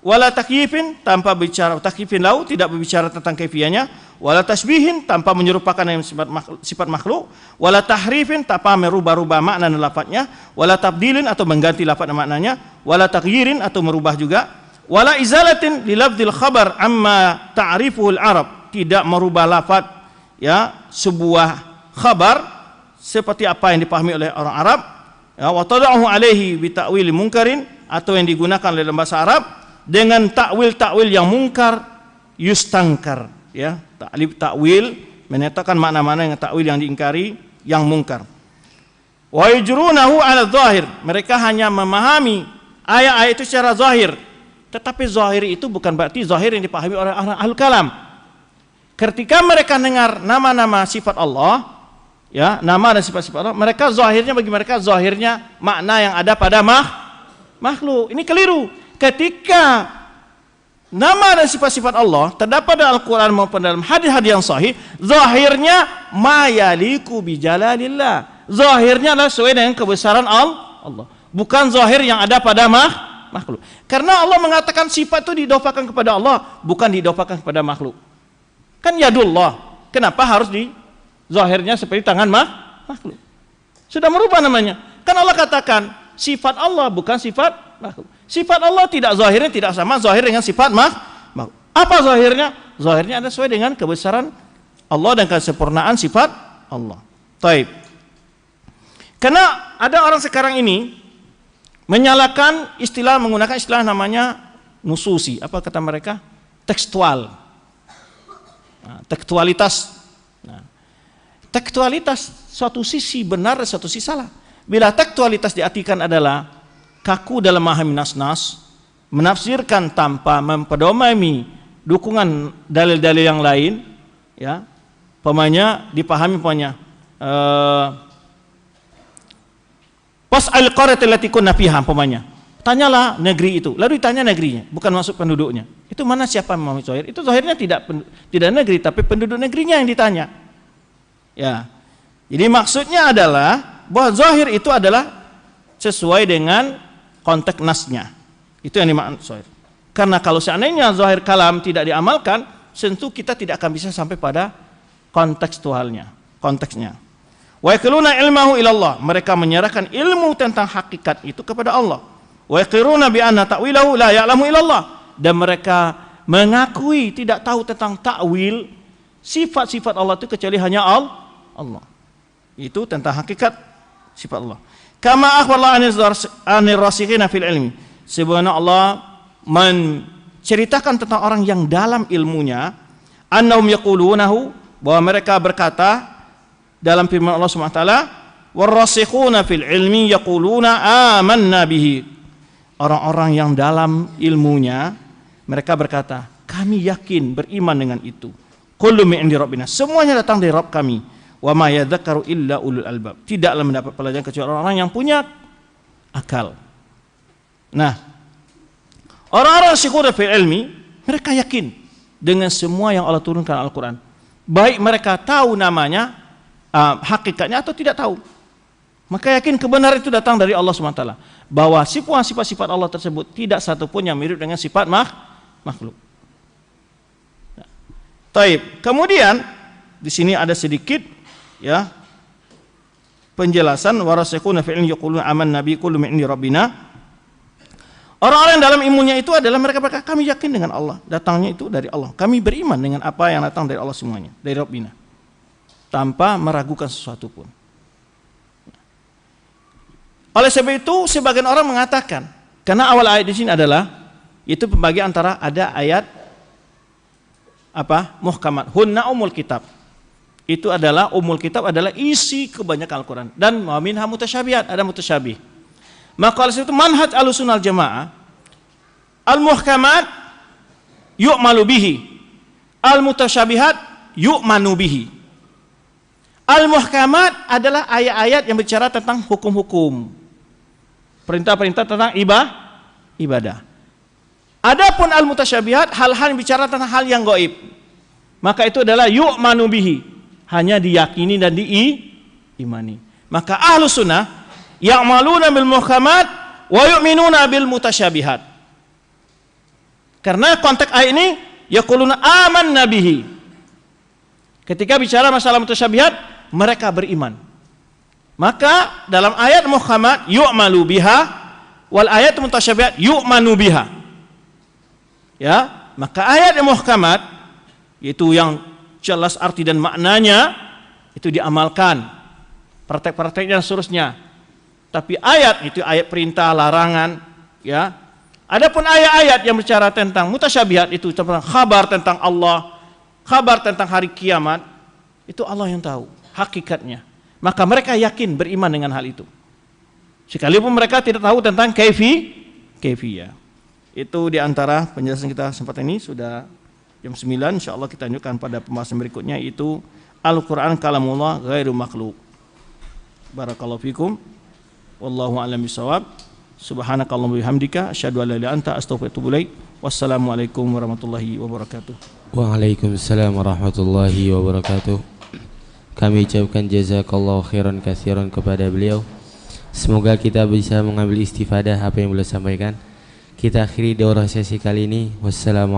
wala takyifin, tanpa bicara takyifin lau, tidak berbicara tentang kaifiahnya, wala tasbihin, tanpa menyerupakan dengan sifat makhluk, wala tahrifin, tanpa merubah-rubah makna dan lafadznya, wala tabdilin, atau mengganti lafaz dan maknanya, wala taghyirin, atau merubah juga, wala izalatin li lafdzil khabar amma ta'rifuhul arab, tidak merubah lafaz ya sebuah khabar seperti apa yang dipahami oleh orang Arab ya, wa tad'uhu alaihi bi ta'wil munkarin, atau yang digunakan oleh dalam bahasa Arab dengan takwil yang mungkar, yustangkar ya, takwil menyatakan makna-makna yang takwil yang diingkari, yang mungkar. Wa yujrunahu 'ala zahir, mereka hanya memahami ayat-ayat itu secara zahir, tetapi zahir itu bukan berarti zahir yang dipahami oleh orang ahlul kalam. Ketika mereka dengar nama-nama sifat Allah ya, nama dan sifat-sifat Allah, mereka zahirnya, bagi mereka zahirnya makna yang ada pada makhluk. Ini keliru. Ketika nama dan sifat-sifat Allah terdapat dalam Al-Quran maupun dalam hadis-hadis yang sahih, zahirnya ma yaliku bi jalalillah, zahirnya adalah sesuai dengan kebesaran Allah, bukan zahir yang ada pada makhluk. Karena Allah mengatakan sifat itu didofakan kepada Allah, bukan didofakan kepada makhluk. Kan yadullah, kenapa harus di zahirnya seperti tangan makhluk? Sudah merubah namanya. Kan Allah katakan sifat Allah bukan sifat makhluk. Sifat Allah tidak zahirnya tidak sama zahir dengan sifat makhluk. Apa zahirnya? Zahirnya ada sesuai dengan kebesaran Allah dan kesempurnaan sifat Allah. Taib. Karena ada orang sekarang ini menyalakan menggunakan istilah namanya nususi. Apa kata mereka? Tekstual. Nah, tekstualitas. Nah, tekstualitas suatu sisi benar dan suatu sisi salah. Bila tekstualitas diartikan adalah kaku dalam memahami nas-nas, menafsirkan tanpa mempedomani dukungan dalil-dalil yang lain, ya, pemanya dipahami pemanya. Was'al qaryata allati kunna fiha, pemanya. Tanyalah negeri itu, lalu ditanya negerinya, bukan maksud penduduknya. Itu mana siapa memahami zahir? Itu zahirnya tidak negeri, tapi penduduk negerinya yang ditanya. Ya. Jadi maksudnya adalah bahwa zahir itu adalah sesuai dengan konteks nasnya. Itu yang dimaksud zahir. Karena kalau seandainya zahir kalam tidak diamalkan, tentu kita tidak akan bisa sampai pada kontekstualnya, konteksnya. Wa yaquluna ilmahu ilallah, mereka menyerahkan ilmu tentang hakikat itu kepada Allah. Wa yaqiruna bi anna ta'wilahu la ya'lamu illallah, dan mereka mengakui tidak tahu tentang takwil sifat-sifat Allah itu kecuali hanya Allah. Itu tentang hakikat sifat Allah. Kama akhbarallahu anir rasikhina fil ilmi, sebagaimana Allah menceritakan tentang orang yang dalam ilmunya, annahum yaqulunahu, bahwa mereka berkata dalam firman Allah Subhanahu wa taala, warasikhuna fil ilmi yaquluna amanna bihi. Orang-orang yang dalam ilmunya mereka berkata, kami yakin beriman dengan itu. Kullu min indi rabbina, semuanya datang dari Rabb kami. Wa ma yadzakaru illa ulul albab, tidaklah mendapat pelajaran kecuali orang-orang yang punya akal. Nah, orang-orang syikur fil ilmi, mereka yakin dengan semua yang Allah turunkan Al-Quran, baik mereka tahu namanya, hakikatnya atau tidak tahu. Maka yakin kebenaran itu datang dari Allah SWT, bahwa sifat-sifat Allah tersebut tidak satupun yang mirip dengan sifat makhluk. Taib. Kemudian di sini ada sedikit, ya, penjelasan warasikhuna fil ilmi yaquluna amanna bi kullu min indi rabbina. Orang-orang yang dalam ilmunya itu adalah mereka berkata, kami yakin dengan Allah, datangnya itu dari Allah. Kami beriman dengan apa yang datang dari Allah semuanya, dari Rabbina, tanpa meragukan sesuatu pun. Oleh sebab itu sebagian orang mengatakan, karena awal ayat di sini adalah itu pembagi antara ada ayat apa? Muhkamat, hunna umul kitab. Itu adalah umul kitab adalah isi kebanyakan Al-Quran, dan minha mutasyabihat, ada mutasyabih. Maka oleh sebab itu manhaj Ahlussunnah wal Jamaah, al-muhkamat yu'malu bihi, al-mutasyabihat yu'manu bihi. Al-muhkamat adalah ayat-ayat yang bicara tentang hukum-hukum, perintah-perintah tentang ibadah. Adapun al-mutasyabihat, hal-hal yang bicara tentang hal yang gaib, maka itu adalah yu'manu bihi, hanya diyakini dan diimani. Maka Ahlus Sunnah ya'maluna bil muhkamat wa yu'minuna bil mutasyabihat. Karena konteks ayat ini yaquluna amanna bihi. Ketika bicara masalah mutasyabihat, mereka beriman. Maka dalam ayat muhkamat yu'malu biha, wal ayat mutasyabihat yu'manu biha. Ya, maka ayat muhkamat yaitu yang jelas arti dan maknanya itu diamalkan, praktek-prakteknya dan seterusnya. Tapi ayat itu ayat perintah, larangan, ya. Adapun ayat-ayat yang bicara tentang mutasyabihat itu tentang kabar tentang Allah, kabar tentang hari kiamat, itu Allah yang tahu hakikatnya. Maka mereka yakin beriman dengan hal itu, sekalipun mereka tidak tahu tentang kaifiyah. Itu diantara penjelasan kita sempat ini. Sudah jam 9, insyaallah kita lanjutkan pada pembahasan berikutnya, yaitu Al-Quran kalamullah ghairu makhluk. Barakallahu fikum, wallahu a'lam bishawab. Subhanakallahumma bihamdika asyhadu an la ilaha illa anta astaghfiruka wa atubu ilaik. Wassalamualaikum warahmatullahi wabarakatuh. Waalaikumsalam warahmatullahi wabarakatuh. Kami ucapkan jazakallahu khairan katsiran kepada beliau. Semoga kita bisa mengambil istifadah apa yang beliau sampaikan. Kita akhiri daurah sesi kali ini. Wassalamualaikum